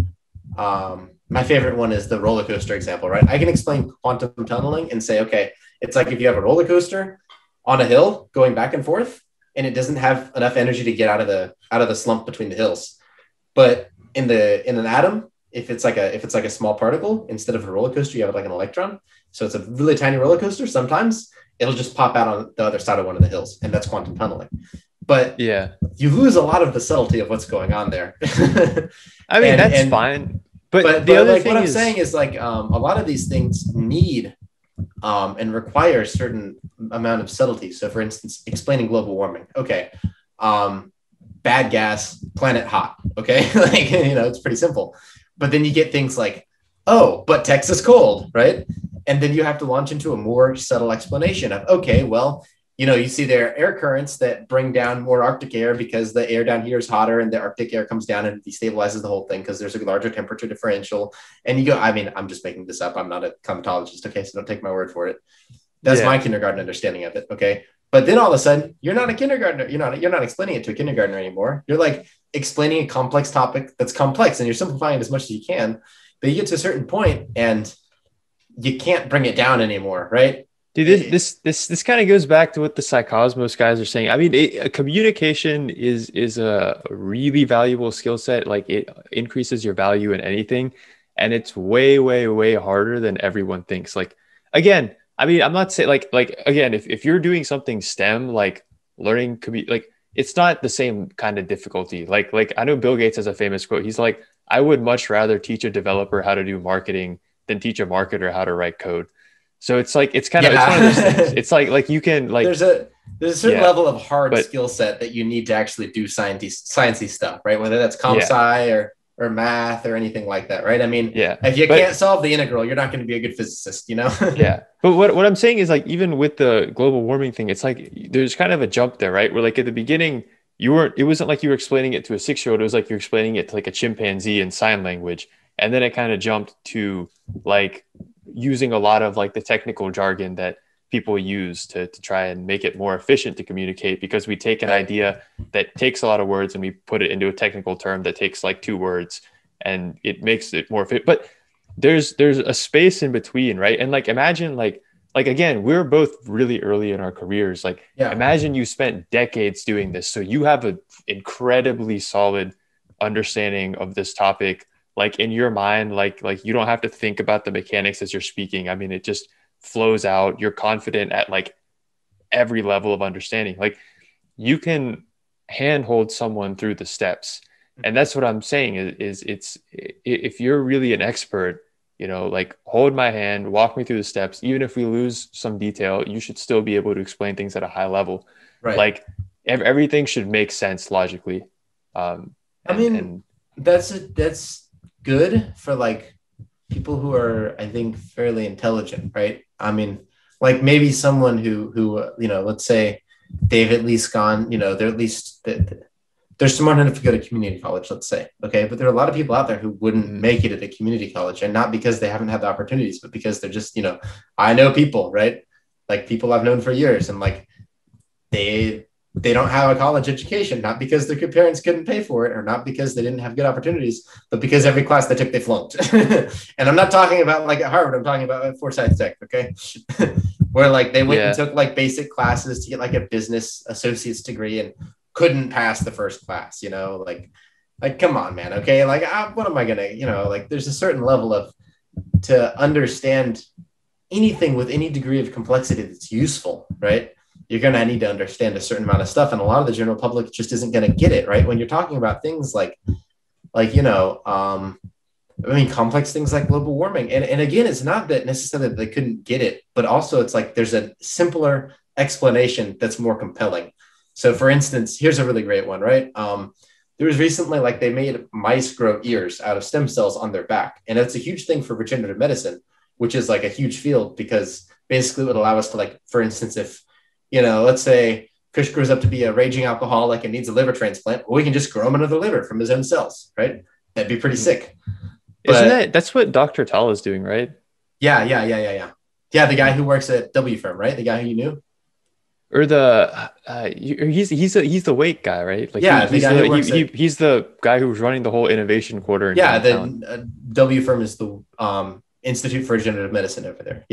Speaker 2: my favorite one is the roller coaster example, right? I can explain quantum tunneling and say, okay, it's like if you have a roller coaster on a hill going back and forth, and it doesn't have enough energy to get out of the slump between the hills. But in an atom, if it's like a small particle, instead of a roller coaster, you have like an electron. So it's a really tiny roller coaster. Sometimes it'll just pop out on the other side of one of the hills, and that's quantum tunneling. But
Speaker 1: Yeah.
Speaker 2: you lose a lot of the subtlety of what's going on there.
Speaker 1: I mean, that's
Speaker 2: and
Speaker 1: fine. But
Speaker 2: but
Speaker 1: the other
Speaker 2: like what
Speaker 1: thing
Speaker 2: I'm
Speaker 1: is,
Speaker 2: saying is like a lot of these things need and require a certain amount of subtlety. So, for instance, explaining global warming. Okay, bad gas, planet hot. Okay, like it's pretty simple. But then you get things like, oh, but Texas cold, right? And then you have to launch into a more subtle explanation of, okay, well, you see there are air currents that bring down more Arctic air because the air down here is hotter and the Arctic air comes down and destabilizes the whole thing because there's a larger temperature differential. And you go, I mean, I'm just making this up. I'm not a climatologist. Okay. So don't take my word for it. That's my
Speaker 1: yeah,
Speaker 2: kindergarten understanding of it. Okay. But then all of a sudden you're not a kindergartner. You're not explaining it to a kindergartner anymore. You're like explaining a complex topic that's complex and you're simplifying it as much as you can. But you get to a certain point and you can't bring it down anymore. Right.
Speaker 1: Dude, this kind of goes back to what the Psychosmos guys are saying. I mean, communication is a really valuable skill set. Like it increases your value in anything, and it's way, way, way harder than everyone thinks. Like again, I mean, I'm not saying like again, if you're doing something STEM, like learning like it's not the same kind of difficulty. Like I know Bill Gates has a famous quote. He's like, I would much rather teach a developer how to do marketing than teach a marketer how to write code. So it's like it's one of those things.
Speaker 2: Yeah.
Speaker 1: It's like you can like
Speaker 2: There's a certain
Speaker 1: yeah,
Speaker 2: level of hard
Speaker 1: but
Speaker 2: skill set that you need to actually do sciencey stuff, right? Whether that's comp
Speaker 1: yeah,
Speaker 2: sci or math or anything like that, right? I mean,
Speaker 1: yeah,
Speaker 2: if you can't
Speaker 1: but
Speaker 2: solve the integral, you're not going to be a good physicist, you know?
Speaker 1: yeah. But what I'm saying is like even with the global warming thing, it's like there's kind of a jump there, right? Where like at the beginning it wasn't like you were explaining it to a 6-year-old, it was like you're explaining it to like a chimpanzee in sign language. And then it kind of jumped to like using a lot of like the technical jargon that people use to try and make it more efficient to communicate because we take an
Speaker 2: Right.
Speaker 1: idea that takes a lot of words and we put it into a technical term that takes like 2 words and it makes it more fit. But there's a space in between, right? And like imagine like again, we're both really early in our careers. Like
Speaker 2: Yeah.
Speaker 1: imagine you spent decades doing this. So you have an incredibly solid understanding of this topic like in your mind, like you don't have to think about the mechanics as you're speaking. I mean, it just flows out. You're confident at like every level of understanding. Like you can handhold someone through the steps. And that's what I'm saying is it's if you're really an expert, you know, like hold my hand, walk me through the steps. Even if we lose some detail, you should still be able to explain things at a high level.
Speaker 2: Right.
Speaker 1: Like everything should make sense logically.
Speaker 2: I mean,
Speaker 1: And
Speaker 2: that's good for like people who are, I think, fairly intelligent, right? I mean, like maybe someone you know, let's say they've at least gone, you know, they're at least they're smart enough to go to community college, let's say, okay. But there are a lot of people out there who wouldn't
Speaker 1: mm,
Speaker 2: make it at a community college, and not because they haven't had the opportunities, but because they're just, you know, I know people, right? Like people I've known for years, and like they don't have a college education, not because their parents couldn't pay for it or not because they didn't have good opportunities, but because every class they took, they flunked. And I'm not talking about like at Harvard, I'm talking about at Forsyth Tech, okay? Where like they went and
Speaker 1: yeah.
Speaker 2: took like basic classes to get like a business associate's degree and couldn't pass the first class, you know, like come on, man, okay? Like what am I gonna, you know, like there's a certain level of to understand anything with any degree of complexity that's useful, right? You're going to need to understand a certain amount of stuff. And a lot of the general public just isn't going to get it, right? When you're talking about things like, you know, I mean, complex things like global warming. And again, it's not that necessarily that they couldn't get it, but also it's like there's a simpler explanation that's more compelling. So for instance, here's a really great one, right? There was recently like they made mice grow ears out of stem cells on their back. And that's a huge thing for regenerative medicine, which is like a huge field because basically it would allow us to like, for instance, if, you know, let's say Kush grows up to be a raging alcoholic and needs a liver transplant, well, we can just grow him another liver from his own cells, right? That'd be pretty
Speaker 1: Mhm.
Speaker 2: sick.
Speaker 1: Isn't
Speaker 2: But
Speaker 1: that's what Dr. Tal is doing, right?
Speaker 2: yeah. The guy who works at W Firm, right? The guy who you knew.
Speaker 1: Or the he's the weight guy, right? Like
Speaker 2: Yeah, the guy who works at
Speaker 1: he's the guy who's running the whole innovation quarter in
Speaker 2: yeah.
Speaker 1: downtown.
Speaker 2: The W Firm is the Institute for Regenerative Medicine over there.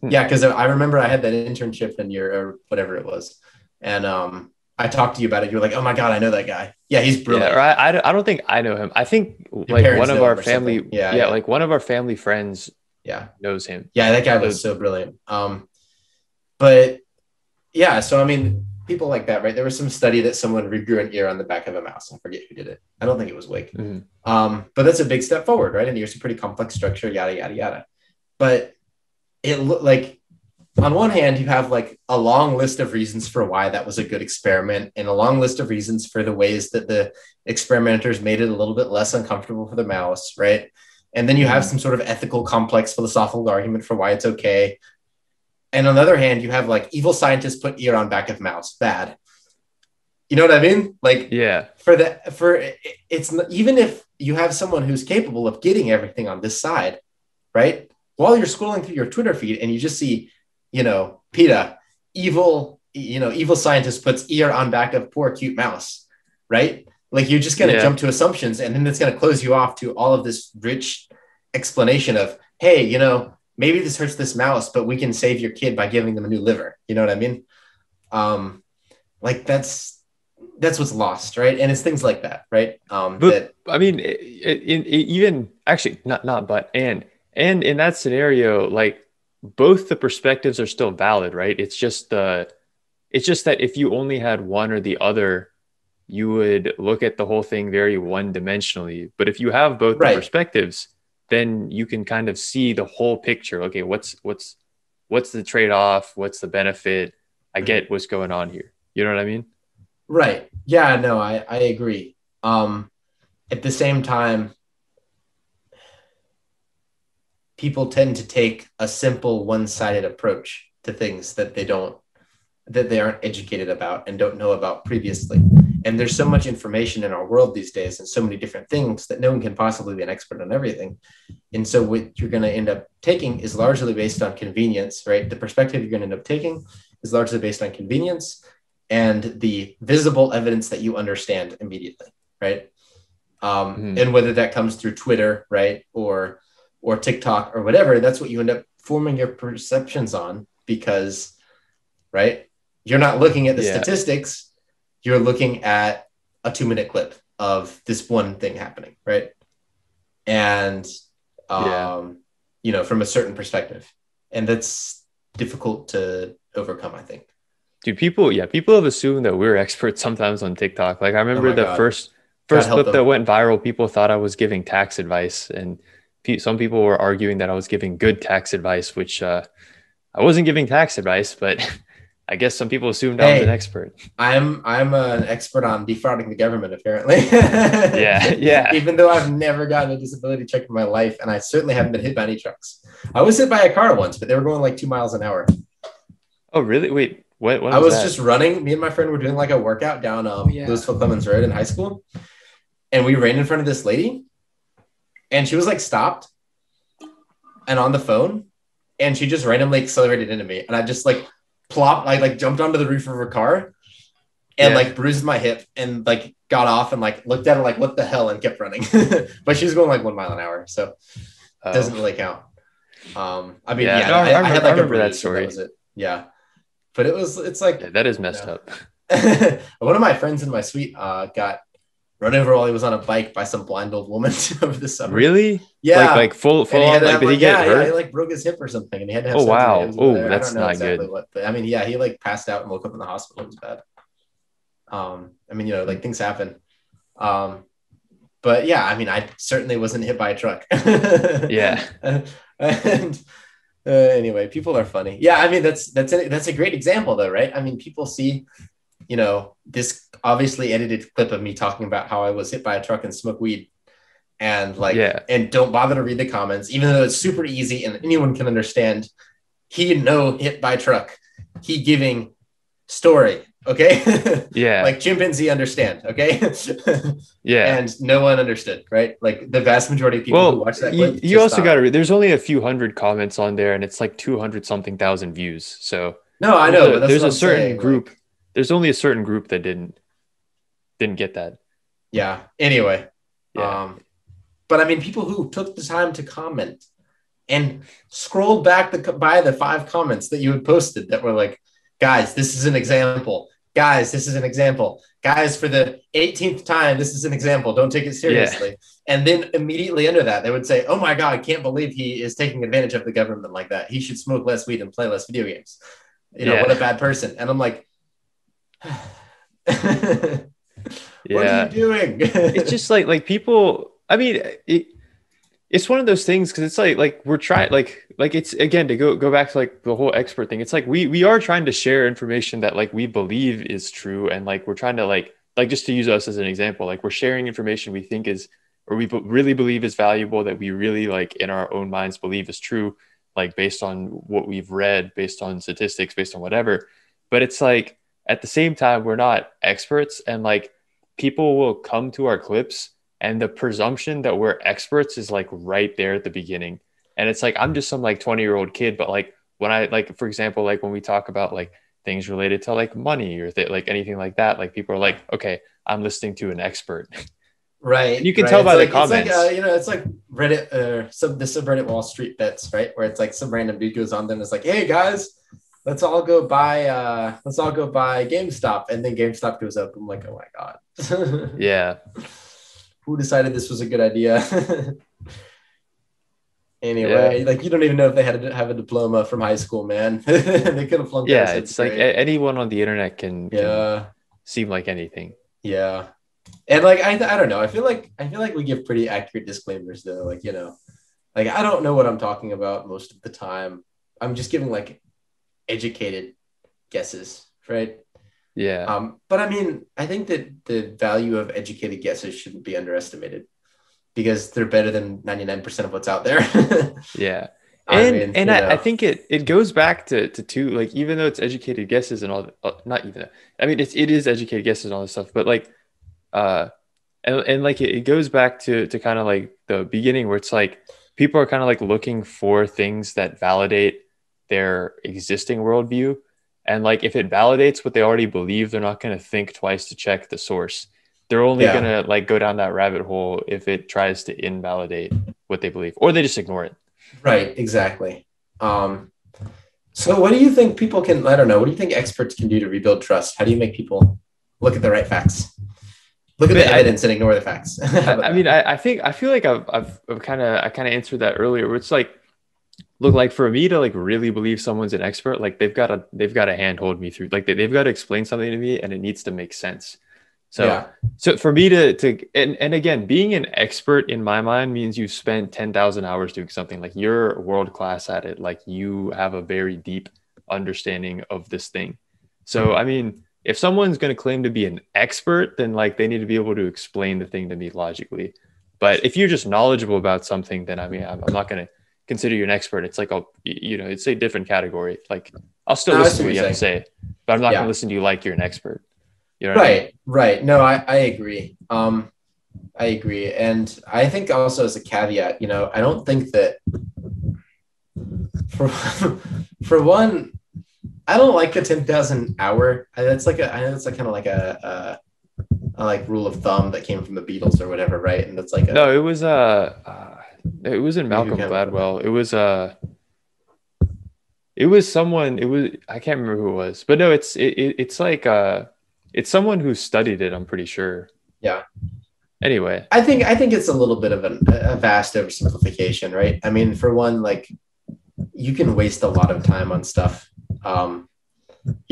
Speaker 1: Hmm.
Speaker 2: Yeah. Because I remember I had that internship in your or whatever it was, and I talked to you about it. You were like, "Oh my god, I know that guy. Yeah, he's
Speaker 1: Yeah,
Speaker 2: brilliant."
Speaker 1: or I don't think I know him. I think
Speaker 2: Your
Speaker 1: like one
Speaker 2: parents
Speaker 1: of
Speaker 2: know
Speaker 1: our
Speaker 2: him or something.
Speaker 1: family,
Speaker 2: Yeah,
Speaker 1: yeah,
Speaker 2: yeah,
Speaker 1: like one of our family friends
Speaker 2: yeah.
Speaker 1: knows him.
Speaker 2: Yeah, that guy
Speaker 1: So
Speaker 2: was so brilliant. But yeah, so I mean, people like that, right? There was some study that someone regrew an ear on the back of a mouse. I forget who did it. I don't think it was Wake.
Speaker 1: mhm.
Speaker 2: But that's a big step forward, right? And here's a pretty complex structure, yada yada yada. But it looked like on one hand, you have like a long list of reasons for why that was a good experiment, and a long list of reasons for the ways that the experimenters made it a little bit less uncomfortable for the mouse, right? And then you have
Speaker 1: Mhm.
Speaker 2: some sort of ethical, complex philosophical argument for why it's okay. And on the other hand, you have like evil scientists put ear on back of mouse, bad. You know what I mean? Like
Speaker 1: Yeah,
Speaker 2: for it's even if you have someone who's capable of getting everything on this side, right? While you're scrolling through your Twitter feed and you just see, you know, PETA, evil scientist puts ear on back of poor cute mouse, right? Like you're just going to
Speaker 1: yeah,
Speaker 2: jump to assumptions, and then it's going to close you off to all of this rich explanation of, hey, you know, maybe this hurts this mouse, but we can save your kid by giving them a new liver. You know what I mean? Like that's what's lost, right? And it's things like that, right?
Speaker 1: But I mean, even actually not but and in that scenario, like both the perspectives are still valid, right? It's just that if you only had one or the other, you would look at the whole thing very one-dimensionally. But if you have both the
Speaker 2: right.
Speaker 1: perspectives, then you can kind of see the whole picture. Okay, what's the trade-off? What's the benefit? I
Speaker 2: Mhm.
Speaker 1: get what's going on here. You know what I mean?
Speaker 2: Right. Yeah, no, I agree. At the same time, people tend to take a simple one-sided approach to things that they aren't educated about and don't know about previously. And there's so much information in our world these days and so many different things that no one can possibly be an expert on everything. And so what you're going to end up taking is largely based on convenience, right? The perspective you're going to end up taking is largely based on convenience and the visible evidence that you understand immediately, right?
Speaker 1: Mhm.
Speaker 2: And whether that comes through Twitter, right, or TikTok or whatever, that's what you end up forming your perceptions on because, right, you're not looking at the
Speaker 1: Yeah.
Speaker 2: statistics, you're looking at a 2-minute clip of this one thing happening, right? And
Speaker 1: Yeah.
Speaker 2: from a certain perspective, and that's difficult to overcome, I think.
Speaker 1: Dude, people have assumed that we're experts sometimes on TikTok. Like I
Speaker 2: Oh
Speaker 1: remember
Speaker 2: my
Speaker 1: the
Speaker 2: God, God
Speaker 1: first
Speaker 2: help
Speaker 1: clip that
Speaker 2: them.
Speaker 1: went viral, people thought I was giving tax advice, and some people were arguing that I was giving good tax advice, which I wasn't giving tax advice, but I guess some people assumed I was an
Speaker 2: Hey,
Speaker 1: expert.
Speaker 2: I'm an expert on defrauding the government, apparently.
Speaker 1: Yeah, yeah.
Speaker 2: Even though I've never gotten a disability check in my life, and I certainly haven't been hit by any trucks. I was hit by a car once, but they were going like 2 miles an hour.
Speaker 1: Oh, really? Wait, what? When
Speaker 2: I
Speaker 1: was
Speaker 2: was
Speaker 1: that?
Speaker 2: just running. Me and my friend were doing like a workout down
Speaker 1: Yeah.
Speaker 2: Louisville Clemens Road in high school, and we ran in front of this lady, and she was like stopped and on the phone, and she just randomly accelerated into me, and I just like plopped, like jumped onto the roof of her car and
Speaker 1: Yeah.
Speaker 2: like bruised my hip and like got off and like looked at her like what the hell and kept running. But she was going like 1 mile an hour, so it
Speaker 1: Oh,
Speaker 2: doesn't really count. I mean,
Speaker 1: yeah.
Speaker 2: yeah,
Speaker 1: No,
Speaker 2: I had
Speaker 1: I
Speaker 2: like a
Speaker 1: remember that
Speaker 2: bruise and that
Speaker 1: story.
Speaker 2: was it. Yeah, but it's like
Speaker 1: Yeah, that is
Speaker 2: you
Speaker 1: messed
Speaker 2: know,
Speaker 1: up.
Speaker 2: one of my friends in my suite got run over while he was on a bike by some blind old woman over the summer.
Speaker 1: Really?
Speaker 2: Yeah,
Speaker 1: Like
Speaker 2: and
Speaker 1: full
Speaker 2: he had
Speaker 1: on?
Speaker 2: to
Speaker 1: Like,
Speaker 2: have
Speaker 1: did he
Speaker 2: like
Speaker 1: get
Speaker 2: he
Speaker 1: hurt?
Speaker 2: like broke his hip or something, and he had to have
Speaker 1: Oh,
Speaker 2: surgery. It
Speaker 1: wow.
Speaker 2: was
Speaker 1: Oh,
Speaker 2: I don't
Speaker 1: that's
Speaker 2: know
Speaker 1: not
Speaker 2: exactly
Speaker 1: good.
Speaker 2: what, but I mean, yeah, he like passed out and woke up in the hospital. It was bad. I mean, like things happen. Um, but yeah, I mean, I certainly wasn't hit by a truck.
Speaker 1: Yeah.
Speaker 2: And anyway, people are funny. Yeah, I mean, that's a great example, though, right? I mean, people see, this obviously edited clip of me talking about how I was hit by a truck and smoke weed, and like,
Speaker 1: Yeah.
Speaker 2: and don't bother to read the comments, even though it's super easy and anyone can understand. He no hit by truck. He giving story. Okay.
Speaker 1: Yeah.
Speaker 2: Like chimpanzee understand. Okay.
Speaker 1: Yeah.
Speaker 2: And no one understood, right? Like the vast majority of people who
Speaker 1: Well,
Speaker 2: watch that clip
Speaker 1: you
Speaker 2: just
Speaker 1: also got
Speaker 2: thought,
Speaker 1: to read, there's only a few hundred comments on there and it's like 200 something thousand views. So
Speaker 2: no, I know, but that's
Speaker 1: there's
Speaker 2: what
Speaker 1: a
Speaker 2: I'm
Speaker 1: certain
Speaker 2: saying.
Speaker 1: group,
Speaker 2: Like,
Speaker 1: there's only a certain group that didn't get that.
Speaker 2: yeah. Anyway,
Speaker 1: Yeah.
Speaker 2: um, but I mean, people who took the time to comment and scrolled back by the 5 comments that you had posted that were like, guys, this is an example. Guys, this is an example. Guys, for the 18th time, this is an example. Don't take it
Speaker 1: Yeah.
Speaker 2: seriously. And then immediately under that, they would say, oh my God, I can't believe he is taking advantage of the government like that. He should smoke less weed and play less video games. What a
Speaker 1: Yeah.
Speaker 2: bad person. And I'm like, what are you
Speaker 1: Yeah.
Speaker 2: doing?
Speaker 1: It's just like people, I mean, it's one of those things because it's like we're trying like it's again to go back to like the whole expert thing. It's like we are trying to share information that like we believe is true, and like we're trying to like just to use us as an example, like we're sharing information we think is or really believe is valuable, that we really like in our own minds believe is true, like based on what we've read, based on statistics, based on whatever. But it's like at the same time we're not experts, and like people will come to our clips and the presumption that we're experts is like right there at the beginning. And it's like I'm just some like 20-year-old kid, but like when I like for example, like when we talk about like things related to like money or like anything like that, like people are like, okay, I'm listening to an expert. And
Speaker 2: Right,
Speaker 1: you can
Speaker 2: right.
Speaker 1: tell
Speaker 2: It's
Speaker 1: by the
Speaker 2: like
Speaker 1: comments.
Speaker 2: it's like Reddit the subreddit Wall Street Bets, right? Where it's like some random dude goes on there and it's like, hey guys, let's all go buy GameStop, and then GameStop goes up. I'm like, oh my god.
Speaker 1: Yeah.
Speaker 2: Who decided this was a good idea?
Speaker 1: Yeah.
Speaker 2: Anyway, like you don't even know if they had to have a diploma from high school, man. They could have flunked out of
Speaker 1: Yeah.
Speaker 2: seventh
Speaker 1: It's like
Speaker 2: grade.
Speaker 1: anyone on the internet can
Speaker 2: Yeah,
Speaker 1: seem like anything.
Speaker 2: yeah. And like I don't know. I feel like we give pretty accurate disclaimers though. Like, like I don't know what I'm talking about most of the time. I'm just giving like educated guesses, right?
Speaker 1: Yeah.
Speaker 2: But I mean, I think that the value of educated guesses shouldn't be underestimated because they're better than 99% of what's out there.
Speaker 1: Yeah.
Speaker 2: I
Speaker 1: And
Speaker 2: mean,
Speaker 1: I think it goes back to two, like, even though it's educated guesses and all, not even, I mean, it is educated guesses and all this stuff, but like, uh, and like it goes back to kind of like the beginning where it's like people are kind of like looking for things that validate their existing worldview. And like if it validates what they already believe, they're not going to think twice to check the source. They're only going
Speaker 2: yeah,
Speaker 1: to like go down that rabbit hole if it tries to invalidate what they believe, or they just ignore it.
Speaker 2: right, exactly. Um, so what do you think people can, I don't know, what do you think experts can do to rebuild trust? How do you make people look at the right facts? Look at
Speaker 1: But
Speaker 2: the evidence and ignore the facts. How about
Speaker 1: I mean,
Speaker 2: that?
Speaker 1: I feel like I kind of answered that earlier, where it's like, look, like for me to like really believe someone's an expert, like they've got to handhold me through, like they've got to explain something to me, and it needs to make sense. So,
Speaker 2: Yeah,
Speaker 1: so for me to and again, being an expert in my mind means you've spent 10,000 hours doing something. Like you're world class at it. Like you have a very deep understanding of this thing. So, I
Speaker 2: mhm.
Speaker 1: mean, if someone's going to claim to be an expert, then like they need to be able to explain the thing to me logically. But if you're just knowledgeable about something, then I mean, I'm not going to consider you an expert. It's like, it's a different category. Like I'll still
Speaker 2: No, I
Speaker 1: listen
Speaker 2: see
Speaker 1: to
Speaker 2: what
Speaker 1: what
Speaker 2: you're
Speaker 1: you have to
Speaker 2: saying.
Speaker 1: say, but I'm not going to
Speaker 2: Yeah,
Speaker 1: listen to you like you're an expert. You know what I mean?
Speaker 2: right, right. No, I agree. I agree. And I think also as a caveat, I don't think that for for one, I don't like the 10,000 hour. I know that's like kind of like a like rule of thumb that came from the Beatles or whatever, right? And that's like
Speaker 1: No,
Speaker 2: a
Speaker 1: it was in
Speaker 2: who
Speaker 1: Malcolm
Speaker 2: came up with that.
Speaker 1: Gladwell. It was someone. It was I can't remember who it was, but no, it's like it's someone who studied it. I'm pretty sure.
Speaker 2: Yeah.
Speaker 1: Anyway,
Speaker 2: I think it's a little bit of a vast oversimplification, right? I mean, for one, like you can waste a lot of time on stuff, um,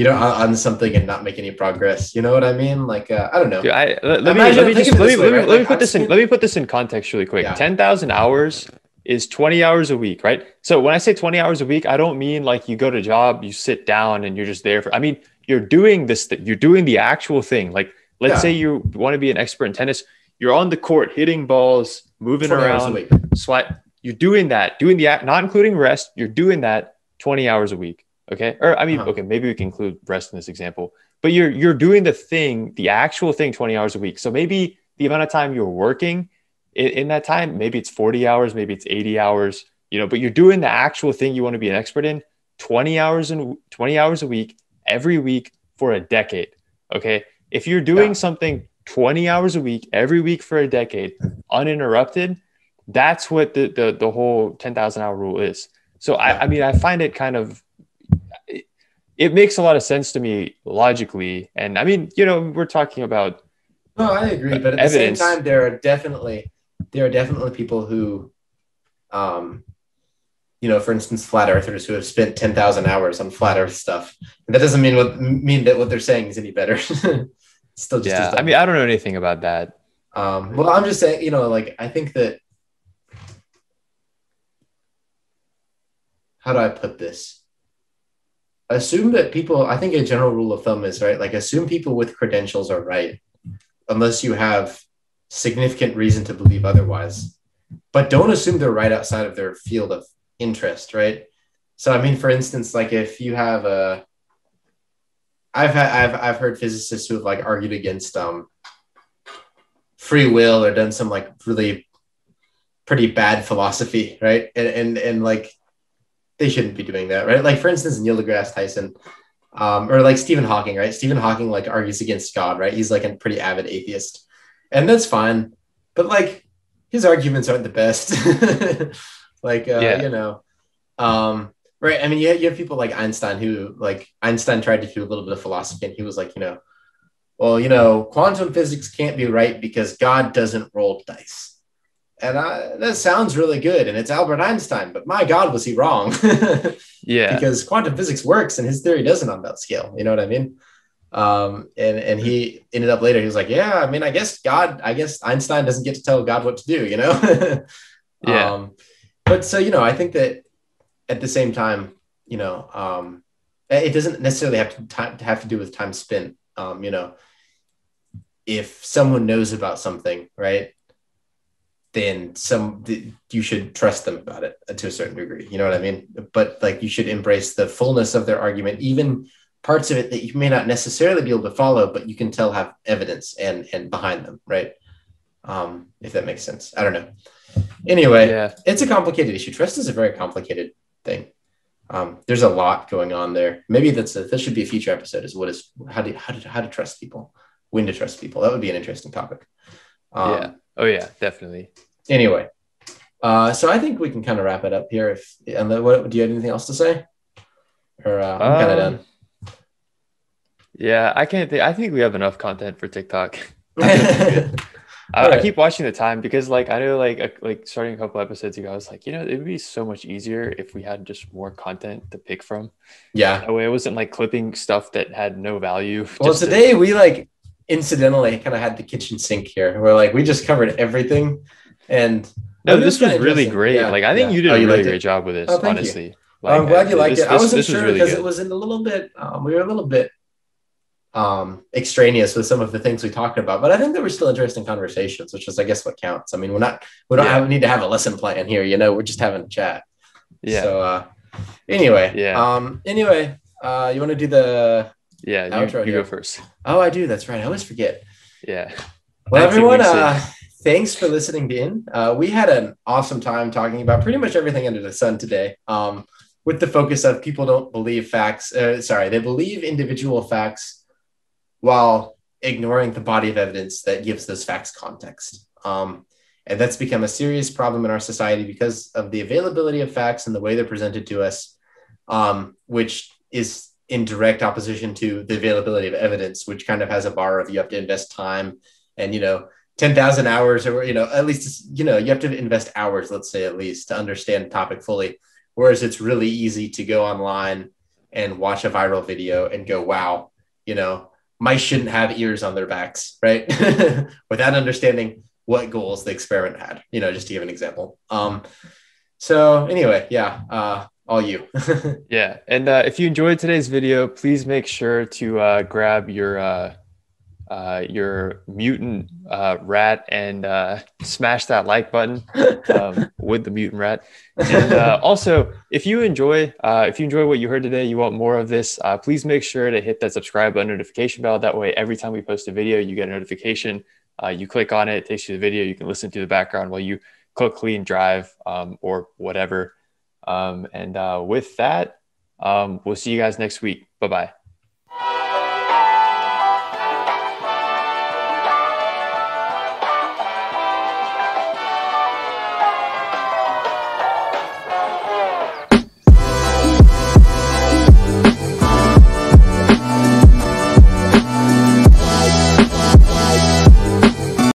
Speaker 2: on something and not make any progress. You know what I mean? Like, I don't know.
Speaker 1: dude, let
Speaker 2: Imagine,
Speaker 1: me
Speaker 2: think
Speaker 1: just
Speaker 2: of it this way, right?
Speaker 1: let
Speaker 2: Like
Speaker 1: me put
Speaker 2: I've
Speaker 1: this in
Speaker 2: spent,
Speaker 1: context really quick.
Speaker 2: yeah,
Speaker 1: 10,000 hours is 20 hours a week, right? So when I say 20 hours a week, I don't mean like you go to job, you sit down and you're just there for. I mean, you're doing you're doing the actual thing. Like, let's say
Speaker 2: yeah,
Speaker 1: you want to be an expert in tennis, you're on the court hitting balls, moving
Speaker 2: 20 hours a
Speaker 1: around,
Speaker 2: week.
Speaker 1: swipe. You're doing the act, not including rest. You're doing that 20 hours a week. Okay. Or I mean,
Speaker 2: Uh-huh.
Speaker 1: okay, maybe we can include rest in this example, but you're doing the thing, the actual thing 20 hours a week. So maybe the amount of time you're working in that time, maybe it's 40 hours, maybe it's 80 hours, but you're doing the actual thing you want to be an expert in 20 hours a week, every week for a decade. Okay. If you're doing
Speaker 2: Yeah,
Speaker 1: something 20 hours a week, every week for a decade, uninterrupted, that's what the whole 10,000 hour rule is. So
Speaker 2: yeah.
Speaker 1: I mean, I find it kind of, it makes a lot of sense to me logically. And I mean, we're talking about
Speaker 2: No, I agree. But at the same
Speaker 1: evidence.
Speaker 2: time, there are definitely people who, um, for instance, flat earthers who have spent 10,000 hours on flat Earth stuff. And that doesn't mean that what they're saying is any better. It's still just as
Speaker 1: Yeah. I mean,
Speaker 2: dumb.
Speaker 1: I don't know anything about that.
Speaker 2: Well, I'm just saying, like I think that, how do I put this? Assume that people, I think a general rule of thumb is, right, like assume people with credentials are right, unless you have significant reason to believe otherwise. But don't assume they're right outside of their field of interest, right? So, I mean, for instance, like if you have I've heard physicists who have like argued against free will or done some like really pretty bad philosophy, right? And like they shouldn't be doing that, right? Like for instance, Neil deGrasse Tyson, or like Stephen Hawking, right? Stephen Hawking like argues against God, right? He's like a pretty avid atheist, and that's fine. But like his arguments aren't the best. Like,
Speaker 1: Yeah.
Speaker 2: right. I mean, you have people like Einstein who, like, Einstein tried to do a little bit of philosophy, and he was like, well, quantum physics can't be right because God doesn't roll dice. And that sounds really good. And it's Albert Einstein, but my God, was he wrong?
Speaker 1: Yeah.
Speaker 2: Because quantum physics works and his theory doesn't on that scale. You know what I mean? And he ended up later, he was like, yeah, I mean, I guess Einstein doesn't get to tell God what to do,
Speaker 1: Yeah.
Speaker 2: But so, I think that at the same time, it doesn't necessarily have to do with time spent. If someone knows about something, right, then you should trust them about it to a certain degree. You know what I mean? But like, you should embrace the fullness of their argument, even parts of it that you may not necessarily be able to follow, but you can tell have evidence and behind them, right? If that makes sense. I don't know. Anyway,
Speaker 1: Yeah.
Speaker 2: it's a complicated issue. Trust is a very complicated thing. There's a lot going on there. Maybe that should be a future episode. How to trust people, when to trust people. That would be an interesting topic.
Speaker 1: Yeah. Oh yeah, definitely.
Speaker 2: Anyway, so I think we can kind of wrap it up here. What do you have anything else to say? Or I'm kind of done.
Speaker 1: Yeah, I think we have enough content for TikTok.
Speaker 2: All
Speaker 1: I
Speaker 2: right.
Speaker 1: keep watching the time because like I know like starting a couple episodes ago, I was like, it would be so much easier if we had just more content to pick from.
Speaker 2: Yeah.
Speaker 1: That way it wasn't like clipping stuff that had no value.
Speaker 2: Well, today we like incidentally kind of had the kitchen sink here. We're like, we just covered everything. And
Speaker 1: No,
Speaker 2: it
Speaker 1: this was
Speaker 2: kinda
Speaker 1: really
Speaker 2: interesting.
Speaker 1: great.
Speaker 2: Yeah.
Speaker 1: Like I think
Speaker 2: Yeah.
Speaker 1: you did
Speaker 2: Oh,
Speaker 1: a
Speaker 2: you
Speaker 1: really
Speaker 2: liked
Speaker 1: great
Speaker 2: it?
Speaker 1: job with this,
Speaker 2: Oh, thank you.
Speaker 1: honestly.
Speaker 2: Well,
Speaker 1: Like
Speaker 2: I'm glad you liked it. I wasn't
Speaker 1: this was
Speaker 2: sure
Speaker 1: really
Speaker 2: because it
Speaker 1: good.
Speaker 2: was in a little bit, we were a little bit extraneous with some of the things we talked about, but I think there were still interesting conversations, which is, I guess, what counts. I mean, we don't
Speaker 1: Yeah.
Speaker 2: need to have a lesson plan here, we're just having a chat.
Speaker 1: Yeah.
Speaker 2: So, anyway,
Speaker 1: Yeah.
Speaker 2: you want to do the
Speaker 1: Yeah.
Speaker 2: outro
Speaker 1: You go
Speaker 2: here?
Speaker 1: first.
Speaker 2: Oh, I do. That's right. I always forget.
Speaker 1: Yeah.
Speaker 2: Well,
Speaker 1: Thanks,
Speaker 2: everyone,
Speaker 1: Winston.
Speaker 2: thanks for listening in. We had an awesome time talking about pretty much everything under the sun today. With the focus of people don't believe facts. They believe individual facts while ignoring the body of evidence that gives those facts context. And that's become a serious problem in our society because of the availability of facts and the way they're presented to us, which is in direct opposition to the availability of evidence, which kind of has a bar of you have to invest time and, 10,000 hours, or, at least, you have to invest hours, let's say, at least, to understand the topic fully. Whereas it's really easy to go online and watch a viral video and go, wow, mice shouldn't have ears on their backs, right? Without understanding what goals the experiment had, just to give an example. So anyway, yeah, all you.
Speaker 1: Yeah. And if you enjoyed today's video, please make sure to grab your mutant rat and smash that like button with the mutant rat. And also, if you enjoy what you heard today, you want more of this, please make sure to hit that subscribe button, notification bell. That way, every time we post a video, you get a notification. You click on it, it takes you to the video. You can listen to the background while you cook, clean, drive, or whatever. And with that, we'll see you guys next week. Bye-bye.